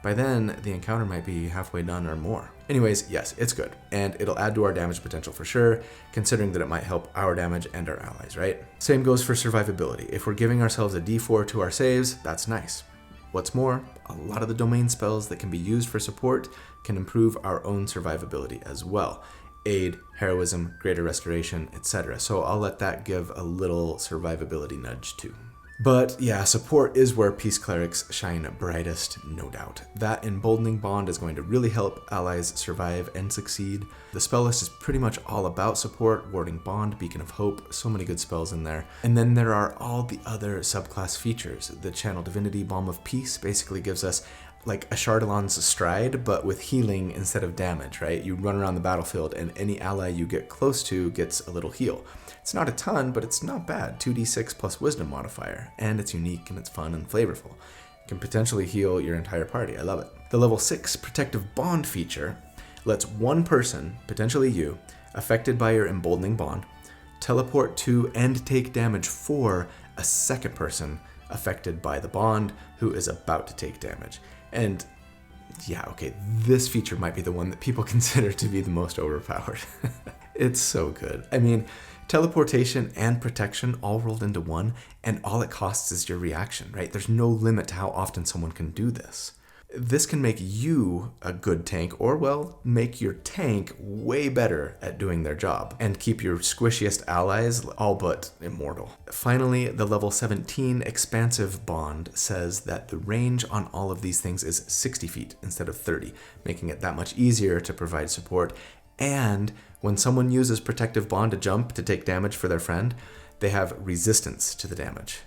By then, the encounter might be halfway done or more. Anyways, yes, it's good, and it'll add to our damage potential for sure, considering that it might help our damage and our allies, right? Same goes for survivability. If we're giving ourselves a d4 to our saves, that's nice. What's more, a lot of the domain spells that can be used for support can improve our own survivability as well. Aid, heroism, greater restoration, etc. So I'll let that give a little survivability nudge too. But yeah, support is where Peace Clerics shine brightest, no doubt. That Emboldening Bond is going to really help allies survive and succeed. The spell list is pretty much all about support, Warding Bond, Beacon of Hope, so many good spells in there. And then there are all the other subclass features. The Channel Divinity Balm of Peace basically gives us like a Chardalon's Stride, but with healing instead of damage, right? You run around the battlefield and any ally you get close to gets a little heal. It's not a ton, but it's not bad. 2d6 plus wisdom modifier, and it's unique and it's fun and flavorful. It can potentially heal your entire party. I love it. The level 6 Protective Bond feature lets one person, potentially you, affected by your Emboldening Bond, teleport to and take damage for a second person affected by the bond who is about to take damage. And yeah, okay, this feature might be the one that people consider to be the most overpowered. It's so good. I mean, teleportation and protection all rolled into one, and all it costs is your reaction, right? There's no limit to how often someone can do this. This can make you a good tank, or well, make your tank way better at doing their job, and keep your squishiest allies all but immortal. Finally, the level 17 Expansive Bond says that the range on all of these things is 60 feet instead of 30, making it that much easier to provide support. And when someone uses Protective Bond to jump to take damage for their friend, they have resistance to the damage.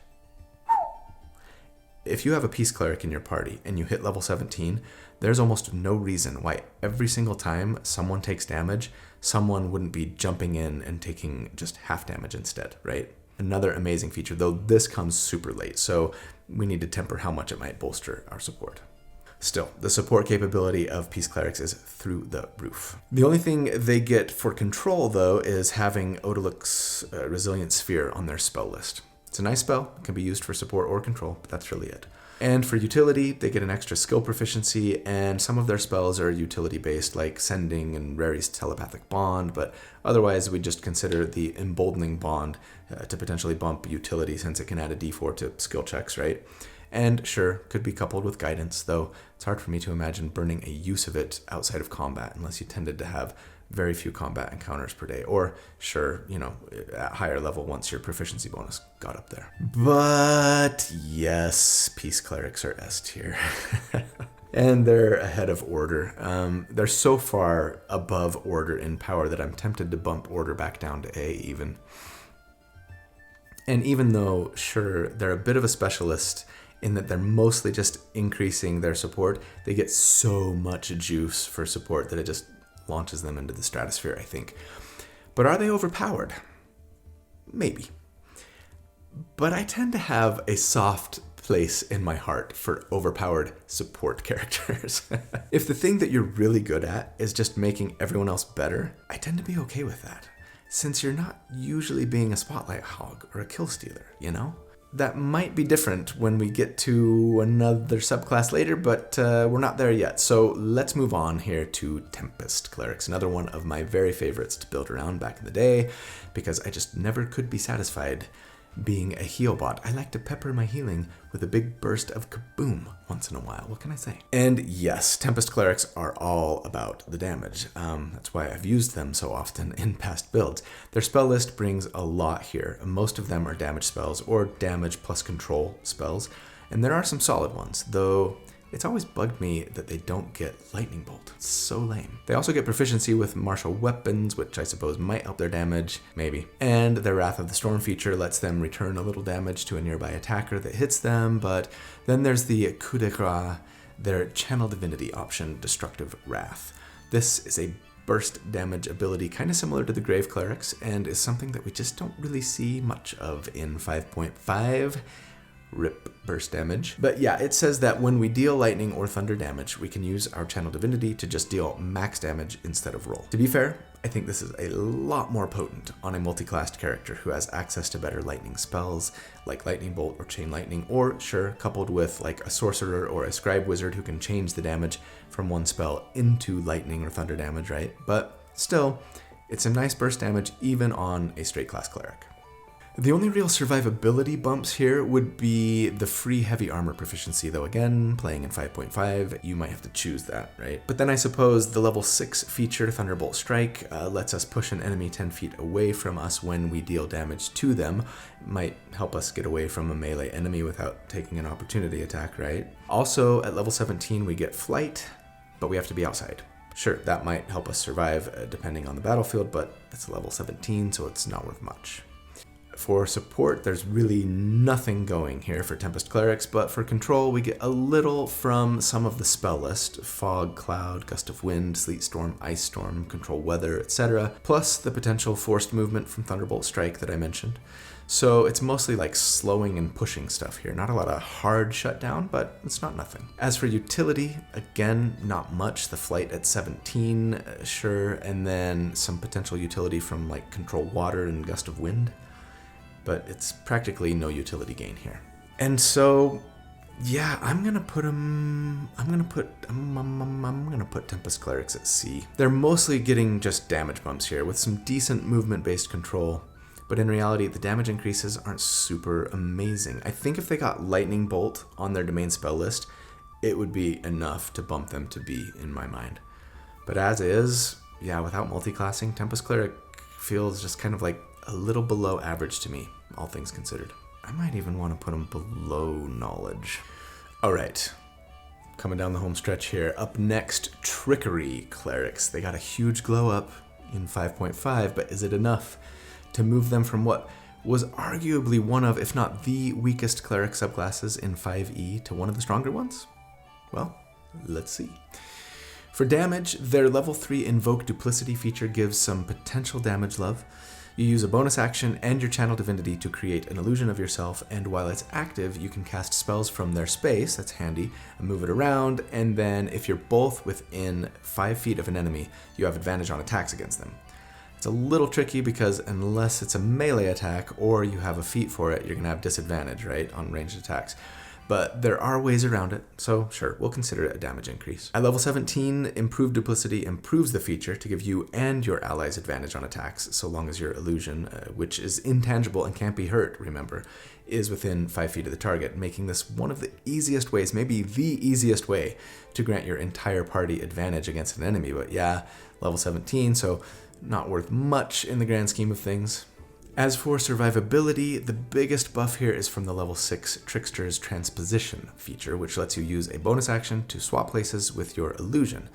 If you have a Peace Cleric in your party and you hit level 17, there's almost no reason why every single time someone takes damage, someone wouldn't be jumping in and taking just half damage instead, right? Another amazing feature, though this comes super late, so we need to temper how much it might bolster our support. Still, the support capability of Peace Clerics is through the roof. The only thing they get for control, though, is having Odaluk's Resilient Sphere on their spell list. It's a nice spell, it can be used for support or control, but that's really it. And for utility, they get an extra skill proficiency, and some of their spells are utility-based, like Sending and Rary's Telepathic Bond, but otherwise we just consider the Emboldening Bond to potentially bump utility since it can add a d4 to skill checks, right? And sure, could be coupled with guidance, though it's hard for me to imagine burning a use of it outside of combat unless you tended to have very few combat encounters per day, or sure, you know, at higher level once your proficiency bonus got up there. But yes, Peace Clerics are S tier. And they're ahead of Order. They're so far above Order in power that I'm tempted to bump Order back down to A even. And even though, sure, they're a bit of a specialist in that they're mostly just increasing their support, they get so much juice for support that it just launches them into the stratosphere, I think. But are they overpowered? Maybe. But I tend to have a soft place in my heart for overpowered support characters. If the thing that you're really good at is just making everyone else better, I tend to be okay with that, since you're not usually being a spotlight hog or a kill stealer, you know? That might be different when we get to another subclass later, but we're not there yet. So let's move on here to Tempest Clerics, another one of my very favorites to build around back in the day, because I just never could be satisfied being a heal bot. I like to pepper my healing with a big burst of kaboom once in a while. What can I say? And yes, Tempest Clerics are all about the damage. That's why I've used them so often in past builds. Their spell list brings a lot here. Most of them are damage spells or damage plus control spells, and there are some solid ones, though it's always bugged me that they don't get Lightning Bolt. It's so lame. They also get proficiency with martial weapons, which I suppose might help their damage, maybe. And their Wrath of the Storm feature lets them return a little damage to a nearby attacker that hits them, but then there's the coup de grace, their Channel Divinity option, Destructive Wrath. This is a burst damage ability kind of similar to the Grave Clerics, and is something that we just don't really see much of in 5.5. Rip burst damage. But yeah, it says that when we deal lightning or thunder damage, we can use our Channel Divinity to just deal max damage instead of roll. To be fair, I think this is a lot more potent on a multi-classed character who has access to better lightning spells like Lightning Bolt or Chain Lightning, or sure, coupled with like a sorcerer or a scribe wizard who can change the damage from one spell into lightning or thunder damage, right? But still, it's a nice burst damage even on a straight class cleric. The only real survivability bumps here would be the free heavy armor proficiency, though again, playing in 5.5, you might have to choose that, right? But then I suppose the level 6 feature, Thunderbolt Strike, lets us push an enemy 10 feet away from us when we deal damage to them. Might help us get away from a melee enemy without taking an opportunity attack, right? Also, at level 17, we get Flight, but we have to be outside. Sure, that might help us survive depending on the battlefield, but it's level 17, so it's not worth much. For support, there's really nothing going here for Tempest Clerics, but for control, we get a little from some of the spell list: Fog, Cloud, Gust of Wind, Sleet Storm, Ice Storm, Control Weather, etc., plus the potential forced movement from Thunderbolt Strike that I mentioned. So it's mostly like slowing and pushing stuff here. Not a lot of hard shutdown, but it's not nothing. As for utility, again, not much. The Flight at 17, sure, and then some potential utility from like Control Water and Gust of Wind. But it's practically no utility gain here. And so, yeah, I'm gonna put Tempest Clerics at C. They're mostly getting just damage bumps here with some decent movement-based control, but in reality, the damage increases aren't super amazing. I think if they got Lightning Bolt on their domain spell list, it would be enough to bump them to B in my mind. But as is, yeah, without multi-classing, Tempest Cleric feels just kind of like a little below average to me, all things considered. I might even want to put them below knowledge. All right, coming down the home stretch here. Up next, Trickery Clerics. They got a huge glow up in 5.5, but is it enough to move them from what was arguably one of, if not the weakest cleric subclasses in 5e to one of the stronger ones? Well, let's see. For damage, their level 3 Invoke Duplicity feature gives some potential damage love. You use a bonus action and your Channel Divinity to create an illusion of yourself, and while it's active, you can cast spells from their space, that's handy, and move it around, and then if you're both within 5 feet of an enemy, you have advantage on attacks against them. It's a little tricky because unless it's a melee attack or you have a feat for it, you're going to have disadvantage, right, on ranged attacks. But there are ways around it, so sure, we'll consider it a damage increase. At level 17, Improved Duplicity improves the feature to give you and your allies advantage on attacks, so long as your illusion, which is intangible and can't be hurt, remember, is within 5 feet of the target, making this one of the easiest ways, maybe the easiest way, to grant your entire party advantage against an enemy. But yeah, level 17, so not worth much in the grand scheme of things. As for survivability, the biggest buff here is from the level 6 Trickster's Transposition feature, which lets you use a bonus action to swap places with your illusion.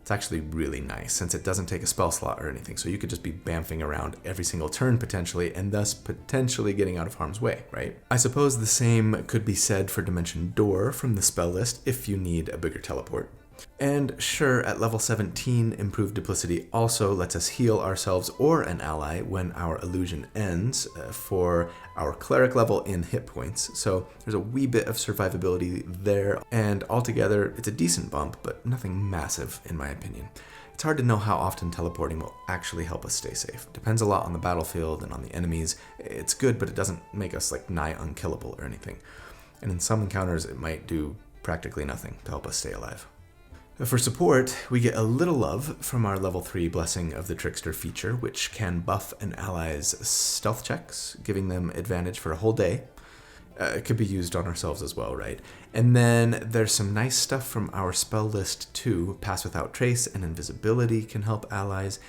It's actually really nice, since it doesn't take a spell slot or anything, so you could just be bamfing around every single turn potentially, and thus potentially getting out of harm's way, right? I suppose the same could be said for Dimension Door from the spell list if you need a bigger teleport. And sure, at level 17, improved duplicity also lets us heal ourselves or an ally when our illusion ends for our cleric level in hit points. So there's a wee bit of survivability there, and altogether it's a decent bump, but nothing massive in my opinion. It's hard to know how often teleporting will actually help us stay safe. Depends a lot on the battlefield and on the enemies. It's good, but it doesn't make us like nigh unkillable or anything. And in some encounters, it might do practically nothing to help us stay alive. For support, we get a little love from our level 3 Blessing of the Trickster feature, which can buff an ally's stealth checks, giving them advantage for a whole day. It could be used on ourselves as well, right? And then there's some nice stuff from our spell list too. Pass Without Trace and Invisibility can help allies.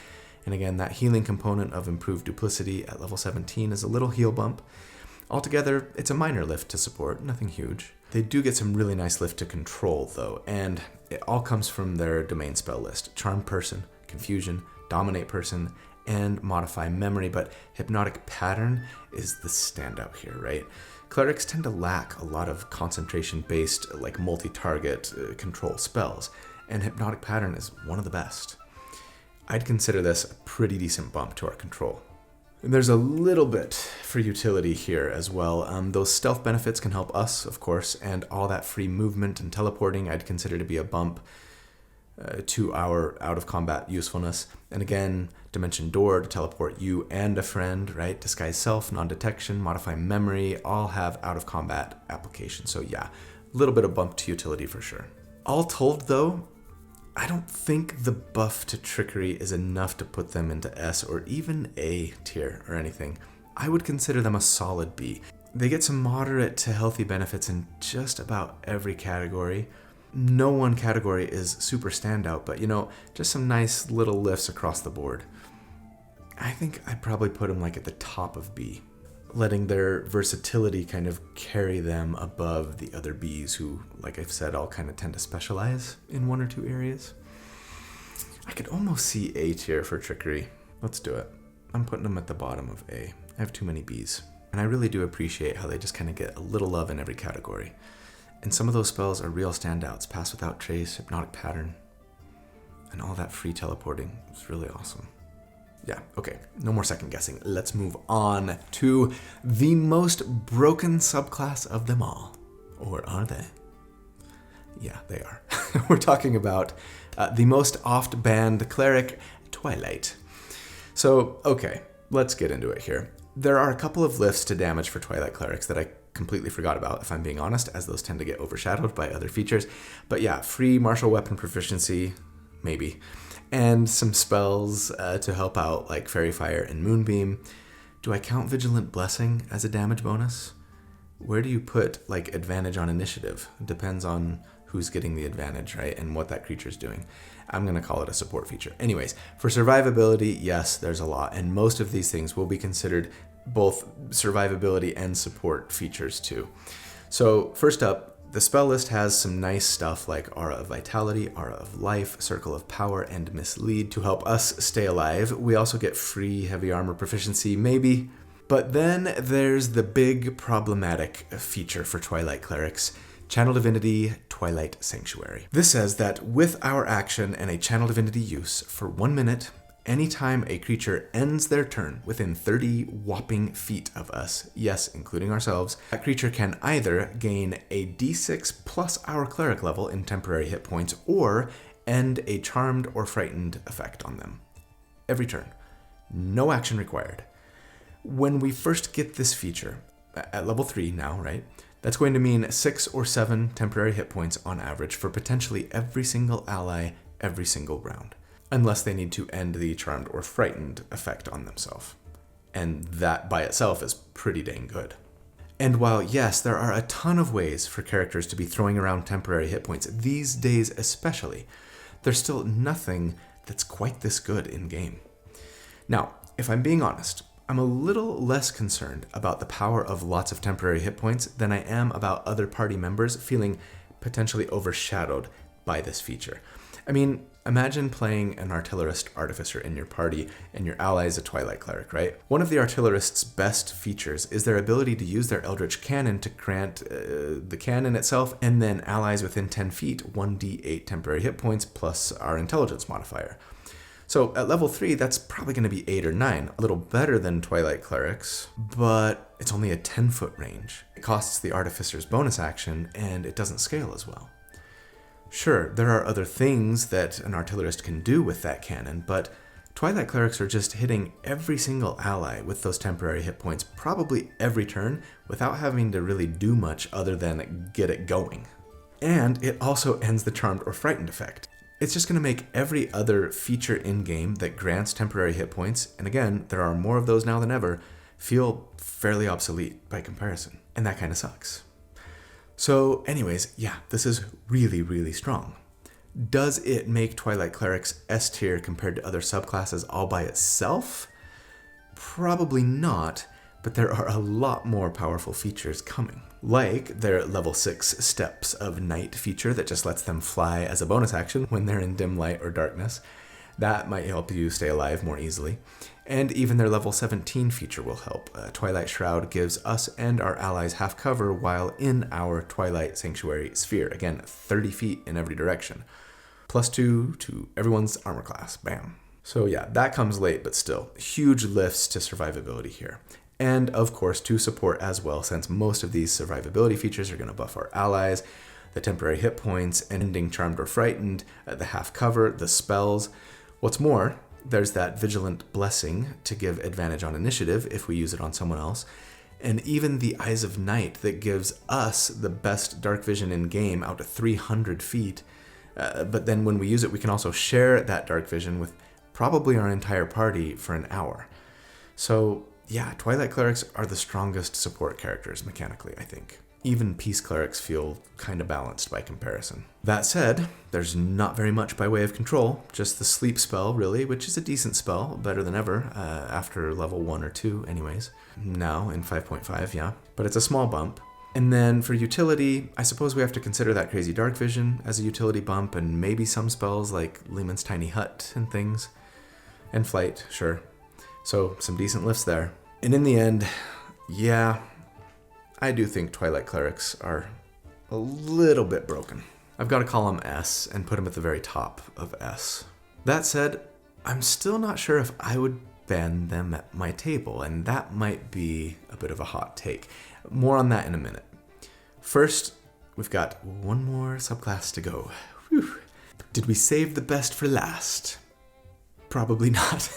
And again, that healing component of improved duplicity at level 17 is a little heal bump. Altogether, it's a minor lift to support, nothing huge. They do get some really nice lift to control though, and it all comes from their domain spell list. Charm Person, Confusion, Dominate Person, and Modify Memory, but Hypnotic Pattern is the standout here, right? Clerics tend to lack a lot of concentration-based, like multi-target control spells, and Hypnotic Pattern is one of the best. I'd consider this a pretty decent bump to our control. And there's a little bit for utility here as well. Those stealth benefits can help us, of course, and all that free movement and teleporting I'd consider to be a bump to our out-of-combat usefulness. And again, Dimension Door to teleport you and a friend, right? Disguise Self, Non-Detection, Modify Memory, all have out-of-combat applications. So yeah, a little bit of bump to utility for sure. All told though, I don't think the buff to Trickery is enough to put them into S or even A tier or anything. I would consider them a solid B. They get some moderate to healthy benefits in just about every category. No one category is super standout, but just some nice little lifts across the board. I think I'd probably put them like at the top of B, letting their versatility kind of carry them above the other Bs who, like I've said, all kind of tend to specialize in one or two areas. I could almost see A tier for Trickery. Let's do it. I'm putting them at the bottom of A. I have too many Bs. And I really do appreciate how they just kind of get a little love in every category. And some of those spells are real standouts. Pass Without Trace, Hypnotic Pattern, and all that free teleporting. It's really awesome. Yeah, okay, no more second guessing. Let's move on to the most broken subclass of them all. Or are they? Yeah, they are. We're talking about the most oft-banned cleric, Twilight. So, okay, let's get into it here. There are a couple of lifts to damage for Twilight clerics that I completely forgot about, if I'm being honest, as those tend to get overshadowed by other features. But yeah, free martial weapon proficiency, maybe. And some spells to help out, like Fairy Fire and Moonbeam. Do I count Vigilant Blessing as a damage bonus? Where do you put, like, advantage on initiative? It depends on who's getting the advantage, right? And what that creature's doing. I'm going to call it a support feature. Anyways, for survivability, yes, there's a lot. And most of these things will be considered both survivability and support features too. So first up, the spell list has some nice stuff like Aura of Vitality, Aura of Life, Circle of Power, and Mislead to help us stay alive. We also get free heavy armor proficiency, maybe. But then there's the big problematic feature for Twilight clerics, Channel Divinity Twilight Sanctuary. This says that with our action and a Channel Divinity use for 1 minute, anytime a creature ends their turn within 30 whopping feet of us, yes, including ourselves, that creature can either gain a d6 plus our cleric level in temporary hit points or end a charmed or frightened effect on them. Every turn. No action required. When we first get this feature, at level 3 now, right? That's going to mean 6 or 7 temporary hit points on average for potentially every single ally every single round. Unless they need to end the charmed or frightened effect on themselves. And that by itself is pretty dang good. And while, yes, there are a ton of ways for characters to be throwing around temporary hit points, these days especially, there's still nothing that's quite this good in-game. Now, if I'm being honest, I'm a little less concerned about the power of lots of temporary hit points than I am about other party members feeling potentially overshadowed by this feature. I mean, imagine playing an artillerist artificer in your party and your ally is a Twilight Cleric, right? One of the artillerist's best features is their ability to use their Eldritch Cannon to grant the cannon itself and then allies within 10 feet 1d8 temporary hit points plus our intelligence modifier. So at level 3, that's probably going to be 8 or 9, a little better than Twilight Clerics, but it's only a 10-foot range. It costs the Artificer's bonus action, and it doesn't scale as well. Sure, there are other things that an artillerist can do with that cannon, but Twilight Clerics are just hitting every single ally with those temporary hit points probably every turn without having to really do much other than get it going. And it also ends the Charmed or Frightened effect. It's just going to make every other feature in-game that grants temporary hit points, and again, there are more of those now than ever, feel fairly obsolete by comparison. And that kind of sucks. So anyways, yeah, this is really, really strong. Does it make Twilight Clerics S tier compared to other subclasses all by itself? Probably not, but there are a lot more powerful features coming. Like their level 6 Steps of Night feature that just lets them fly as a bonus action when they're in dim light or darkness. That might help you stay alive more easily. And even their level 17 feature will help. Twilight Shroud gives us and our allies half cover while in our Twilight Sanctuary sphere. Again, 30 feet in every direction. +2 to everyone's armor class. Bam. So yeah, that comes late, but still, huge lifts to survivability here. And of course to support as well, since most of these survivability features are going to buff our allies, the temporary hit points, ending Charmed or Frightened, the half cover, the spells. What's more, there's that Vigilant Blessing to give advantage on initiative if we use it on someone else, and even the Eyes of Night that gives us the best dark vision in game out to 300 feet. But then when we use it, we can also share that dark vision with probably our entire party for an hour. So yeah, Twilight Clerics are the strongest support characters mechanically, I think. Even Peace Clerics feel kind of balanced by comparison. That said, there's not very much by way of control, just the sleep spell really, which is a decent spell, better than ever, after level 1 or 2 anyways. Now in 5.5, yeah, but it's a small bump. And then for utility, I suppose we have to consider that crazy dark vision as a utility bump, and maybe some spells like Lehman's Tiny Hut and things. And flight, sure. So some decent lifts there. And in the end, yeah, I do think Twilight Clerics are a little bit broken. I've got to call them S and put them at the very top of S. That said, I'm still not sure if I would ban them at my table, and that might be a bit of a hot take. More on that in a minute. First, we've got one more subclass to go. Whew. Did we save the best for last? Probably not.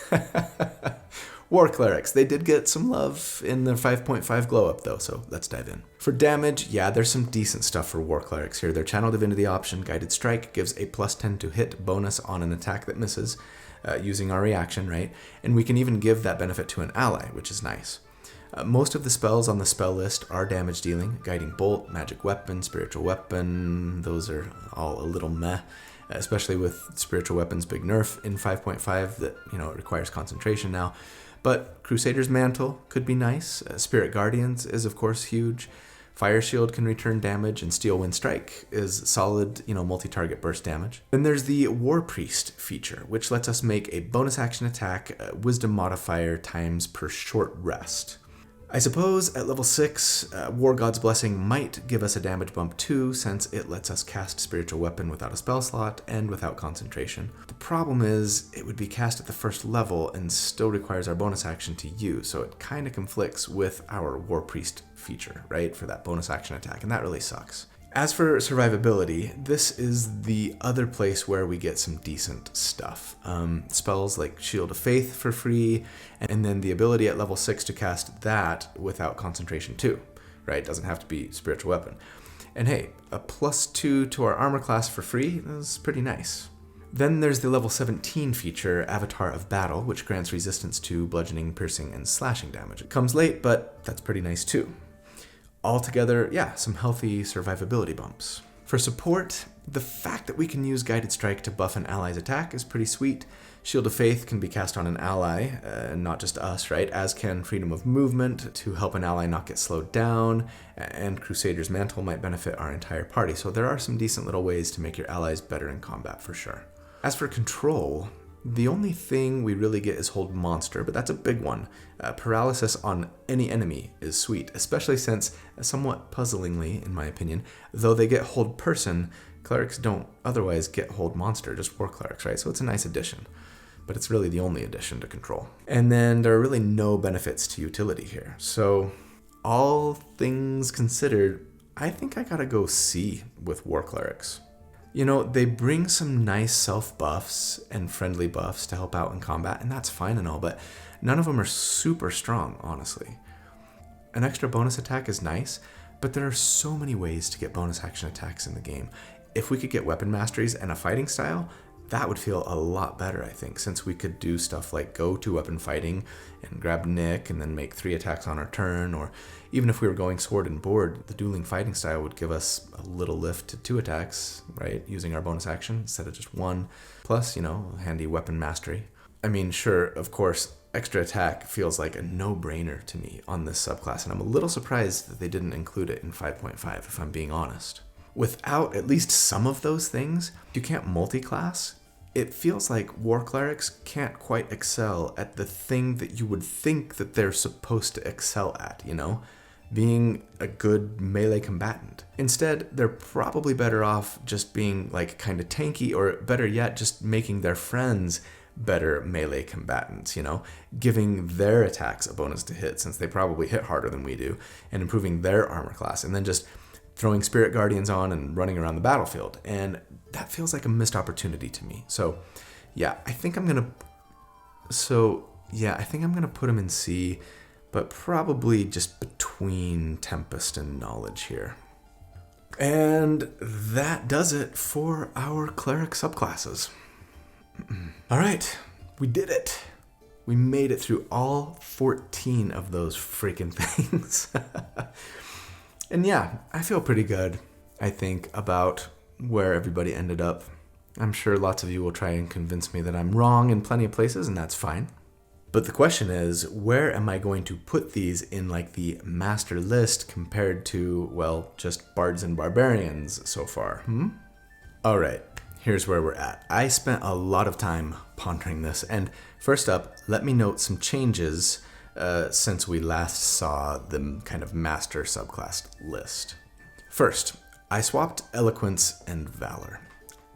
War Clerics, they did get some love in the 5.5 glow up though, so let's dive in. For damage, yeah, there's some decent stuff for War Clerics here. Their Channel Divinity option, Guided Strike, gives a +10 to hit bonus on an attack that misses, using our reaction, right? And we can even give that benefit to an ally, which is nice. Most of the spells on the spell list are damage dealing. Guiding Bolt, Magic Weapon, Spiritual Weapon, those are all a little meh. Especially with Spiritual Weapon's big nerf in 5.5 that, it requires concentration now. But Crusader's Mantle could be nice. Spirit Guardians is, of course, huge. Fire Shield can return damage, and Steel Wind Strike is solid, multi-target burst damage. Then there's the War Priest feature, which lets us make a bonus action attack, Wisdom modifier times per short rest. I suppose at level 6, War God's Blessing might give us a damage bump too, since it lets us cast Spiritual Weapon without a spell slot and without concentration. The problem is, it would be cast at the first level and still requires our bonus action to use, so it kind of conflicts with our War Priest feature, right, for that bonus action attack, and that really sucks. As for survivability, this is the other place where we get some decent stuff. Spells like Shield of Faith for free, and then the ability at level 6 to cast that without concentration too, right? Doesn't have to be Spiritual Weapon. And hey, a +2 to our armor class for free is pretty nice. Then there's the level 17 feature, Avatar of Battle, which grants resistance to bludgeoning, piercing, and slashing damage. It comes late, but that's pretty nice too. Altogether, yeah, some healthy survivability bumps. For support, the fact that we can use Guided Strike to buff an ally's attack is pretty sweet. Shield of Faith can be cast on an ally, not just us, right? As can Freedom of Movement to help an ally not get slowed down, and Crusader's Mantle might benefit our entire party. So there are some decent little ways to make your allies better in combat for sure. As for control, the only thing we really get is Hold Monster, but that's a big one. Paralysis on any enemy is sweet, especially since, somewhat puzzlingly in my opinion, though they get Hold Person, clerics don't otherwise get Hold Monster, just War Clerics, right? So it's a nice addition. But it's really the only addition to control. And then there are really no benefits to utility here. So all things considered, I think I gotta go C with War Clerics. You know, they bring some nice self buffs and friendly buffs to help out in combat, and that's fine and all, but none of them are super strong, honestly. An extra bonus attack is nice, but there are so many ways to get bonus action attacks in the game. If we could get weapon masteries and a fighting style, that would feel a lot better, I think, since we could do stuff like go to weapon fighting and grab Nick and then make 3 attacks on our turn, or even if we were going sword and board, the dueling fighting style would give us a little lift to 2 attacks, right, using our bonus action instead of just 1, plus, you know, handy weapon mastery. I mean, sure, of course, extra attack feels like a no-brainer to me on this subclass, and I'm a little surprised that they didn't include it in 5.5, if I'm being honest. Without at least some of those things, you can't multi-class. It feels like War Clerics can't quite excel at the thing that you would think that they're supposed to excel at, you know? Being a good melee combatant. Instead, they're probably better off just being like kind of tanky, or better yet, just making their friends better melee combatants, you know? Giving their attacks a bonus to hit, since they probably hit harder than we do, and improving their armor class, and then just throwing Spirit Guardians on and running around the battlefield. And that feels like a missed opportunity to me. So yeah, I think I'm gonna put him in C, but probably just between Tempest and Knowledge here. And that does it for our Cleric subclasses. All right, we did it. We made it through all 14 of those freaking things. And yeah, I feel pretty good, I think, about where everybody ended up. I'm sure lots of you will try and convince me that I'm wrong in plenty of places, and that's fine. But the question is, where am I going to put these in like the master list compared to, well, just bards and barbarians so far? All right, here's where we're at. I spent a lot of time pondering this, and first up, let me note some changes since we last saw the kind of master subclass list. First, I swapped Eloquence and Valor.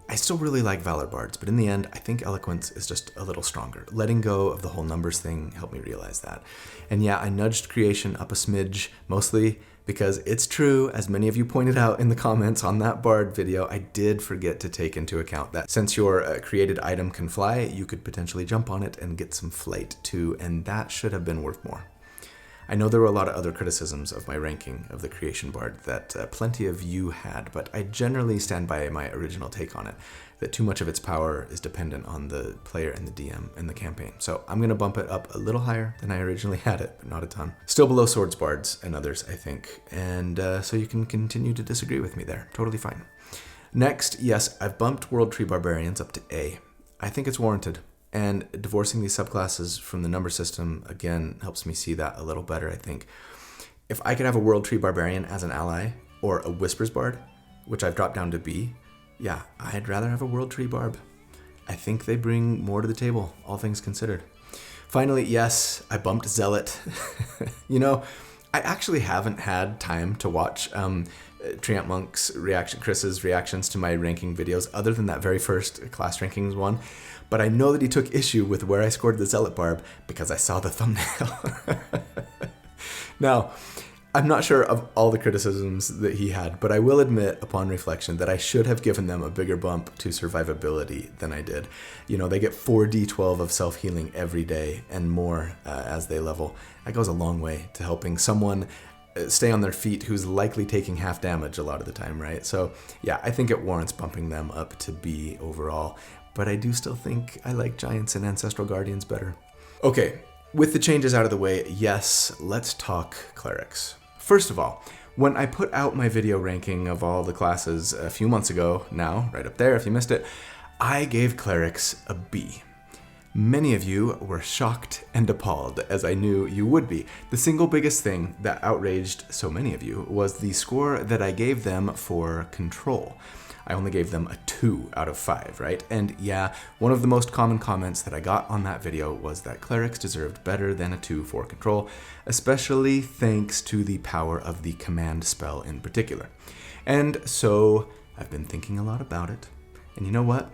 I still really like Valor Bards, but in the end, I think Eloquence is just a little stronger. Letting go of the whole numbers thing helped me realize that. And yeah, I nudged Creation up a smidge, mostly because it's true, as many of you pointed out in the comments on that Bard video, I did forget to take into account that since your created item can fly, you could potentially jump on it and get some flight too, and that should have been worth more. I know there were a lot of other criticisms of my ranking of the Creation Bard that plenty of you had, but I generally stand by my original take on it, that too much of its power is dependent on the player and the DM and the campaign. So I'm going to bump it up a little higher than I originally had it, but not a ton. Still below Swords Bards and others, I think, and so you can continue to disagree with me there. Totally fine. Next, yes, I've bumped World Tree Barbarians up to A. I think it's warranted. And divorcing these subclasses from the number system, again, helps me see that a little better, I think. If I could have a World Tree Barbarian as an ally, or a Whispers Bard, which I've dropped down to B, yeah, I'd rather have a World Tree Barb. I think they bring more to the table, all things considered. Finally, yes, I bumped Zealot. You know, I actually haven't had time to watch Treant Monk's Chris's reactions to my ranking videos, other than that very first class rankings one. But I know that he took issue with where I scored the Zealot Barb because I saw the thumbnail. Now, I'm not sure of all the criticisms that he had, but I will admit upon reflection that I should have given them a bigger bump to survivability than I did. You know, they get 4d12 of self-healing every day and more as they level. That goes a long way to helping someone stay on their feet who's likely taking half damage a lot of the time, right? So yeah, I think it warrants bumping them up to B overall, but I do still think I like Giants and Ancestral Guardians better. Okay, with the changes out of the way, yes, let's talk Clerics. First of all, When I put out my video ranking of all the classes a few months ago now, right up there if you missed it, I gave Clerics a B. Many of you were shocked and appalled, as I knew you would be. The single biggest thing that outraged so many of you was the score that I gave them for Control. I only gave them a 2 out of 5, right? And yeah, one of the most common comments that I got on that video was that Clerics deserved better than a 2 for Control, especially thanks to the power of the command spell in particular. And so I've been thinking a lot about it, and you know what?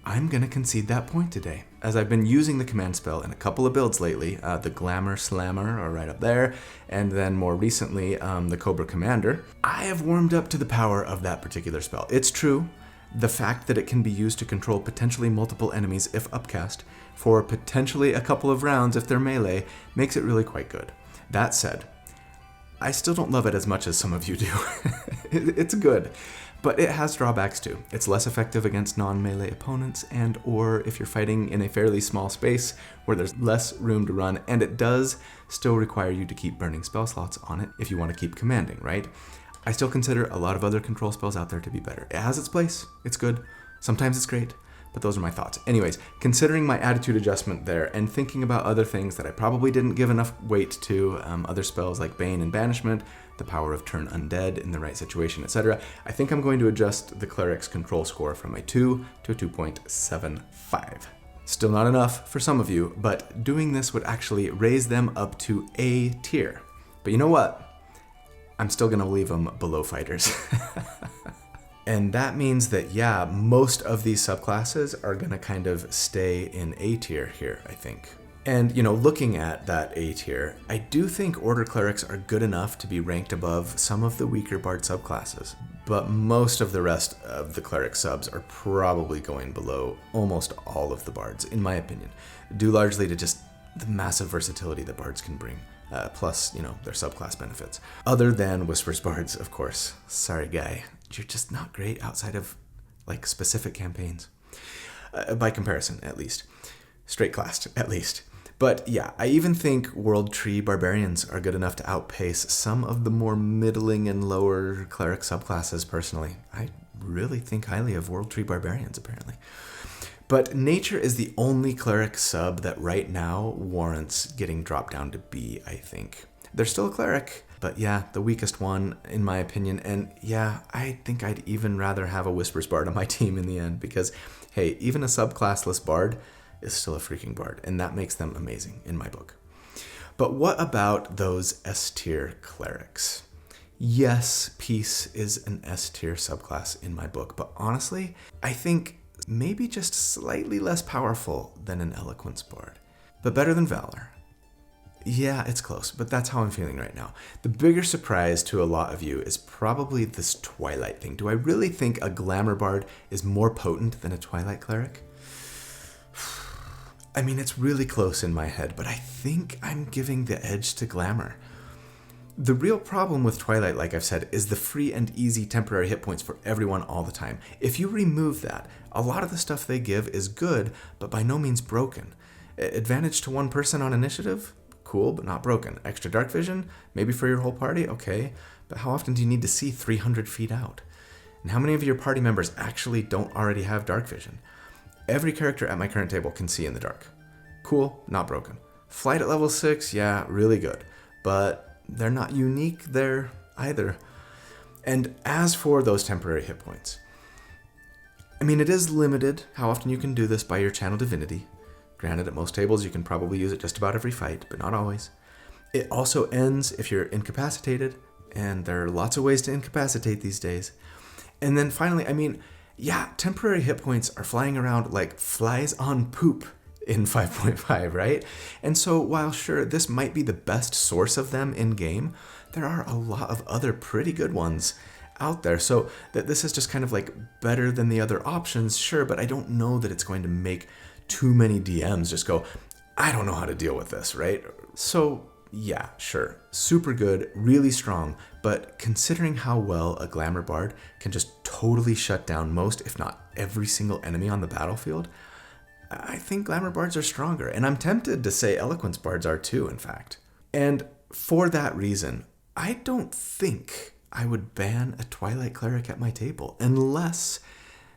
I'm going to concede that point today, as I've been using the command spell in a couple of builds lately. The Glamour Slammer are right up there, and then more recently, the Cobra Commander. I have warmed up to the power of that particular spell. It's true, the fact that it can be used to control potentially multiple enemies if upcast, for potentially a couple of rounds if they're melee, makes it really quite good. That said, I still don't love it as much as some of you do. It's good. But it has drawbacks too. It's less effective against non-melee opponents and or if you're fighting in a fairly small space where there's less room to run, and it does still require you to keep burning spell slots on it if you want to keep commanding, right? I still consider a lot of other control spells out there to be better. It has its place, it's good, sometimes it's great, but those are my thoughts. Anyways, considering my attitude adjustment there and thinking about other things that I probably didn't give enough weight to, other spells like Bane and Banishment, the power of Turn Undead in the right situation, etc., I think I'm going to adjust the Cleric's control score from a 2 to a 2.75. Still not enough for some of you, but doing this would actually raise them up to A tier. But you know what? I'm still going to leave them below fighters. And that means that, yeah, most of these subclasses are going to kind of stay in A tier here, I think. And, you know, looking at that A tier, I do think Order Clerics are good enough to be ranked above some of the weaker Bard subclasses. But most of the rest of the Cleric subs are probably going below almost all of the Bards, in my opinion, due largely to just the massive versatility that Bards can bring. Plus, you know, their subclass benefits. Other than Whispers Bards, of course. Sorry, guy. You're just not great outside of, like, specific campaigns. By comparison, at least. Straight classed, at least. But yeah, I even think World Tree Barbarians are good enough to outpace some of the more middling and lower Cleric subclasses, personally. I really think highly of World Tree Barbarians, apparently. But Nature is the only Cleric sub that right now warrants getting dropped down to B, I think. They're still a Cleric, but yeah, the weakest one, in my opinion. And yeah, I think I'd even rather have a Whispers Bard on my team in the end, because, hey, even a subclassless Bard is still a freaking Bard, and that makes them amazing in my book. But what about those S-tier Clerics? Yes, Peace is an S-tier subclass in my book, but honestly, I think maybe just slightly less powerful than an Eloquence Bard, but better than Valor. Yeah, it's close, but that's how I'm feeling right now. The bigger surprise to a lot of you is probably this Twilight thing. Do I really think a Glamour Bard is more potent than a Twilight Cleric? I mean, it's really close in my head, but I think I'm giving the edge to Glamour. The real problem with Twilight, like I've said, is the free and easy temporary hit points for everyone all the time. If you remove that, a lot of the stuff they give is good, but by no means broken. Advantage to one person on initiative? Cool, but not broken. Extra dark vision? Maybe for your whole party? Okay, but how often do you need to see 300 feet out? And how many of your party members actually don't already have dark vision? Every character at my current table can see in the dark. Cool, not broken. Flight at level 6, yeah, really good. But they're not unique there either. And as for those temporary hit points, I mean, it is limited how often you can do this by your channel divinity. Granted, at most tables you can probably use it just about every fight, but not always. It also ends if you're incapacitated, and there are lots of ways to incapacitate these days. And then finally, I mean, yeah, temporary hit points are flying around like flies on poop in 5.5, right? And so while sure, this might be the best source of them in game, there are a lot of other pretty good ones out there. So that this is just kind of like better than the other options, sure, but I don't know that it's going to make too many DMs just go, I don't know how to deal with this, right? So yeah, sure, super good, really strong, but considering how well a Glamour Bard can just totally shut down most, if not every single enemy on the battlefield, I think Glamour Bards are stronger, and I'm tempted to say Eloquence Bards are too, in fact. And for that reason, I don't think I would ban a Twilight Cleric at my table unless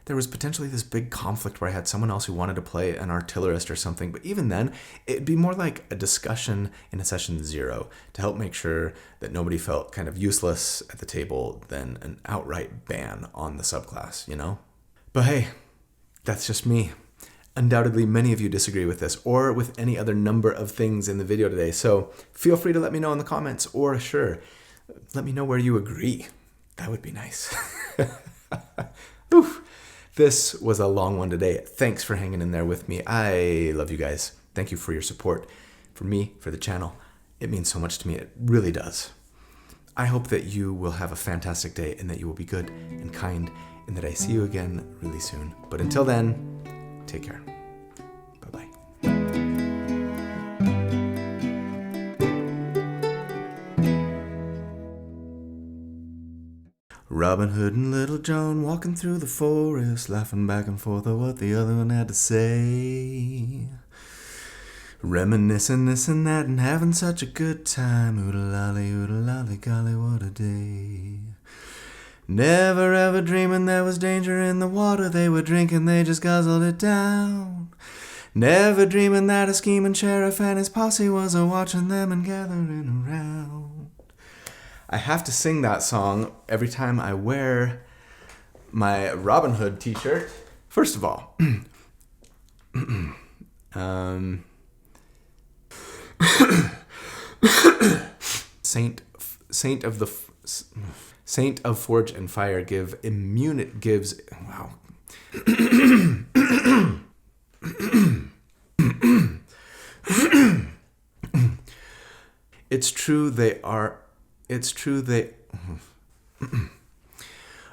there was potentially this big conflict where I had someone else who wanted to play an artillerist or something. But even then, it'd be more like a discussion in a session 0 to help make sure that nobody felt kind of useless at the table than an outright ban on the subclass, you know? But hey, that's just me. Undoubtedly, many of you disagree with this or with any other number of things in the video today. So feel free to let me know in the comments, or sure, let me know where you agree. That would be nice. Oof. This was a long one today. Thanks for hanging in there with me. I love you guys. Thank you for your support, for me, for the channel. It means so much to me. It really does. I hope that you will have a fantastic day and that you will be good and kind and that I see you again really soon. But until then, take care. Bye-bye. Robin Hood and Little John walking through the forest, laughing back and forth at what the other one had to say. Reminiscing this and that and having such a good time. Oodle-lolly, golly, what a day. Never ever dreaming there was danger in the water they were drinking, they just guzzled it down. Never dreaming that a scheming sheriff and his posse was a-watching them and gathering around. I have to sing that song every time I wear my Robin Hood t-shirt. First of all, Saint of Forge and Fire gives wow. It's true they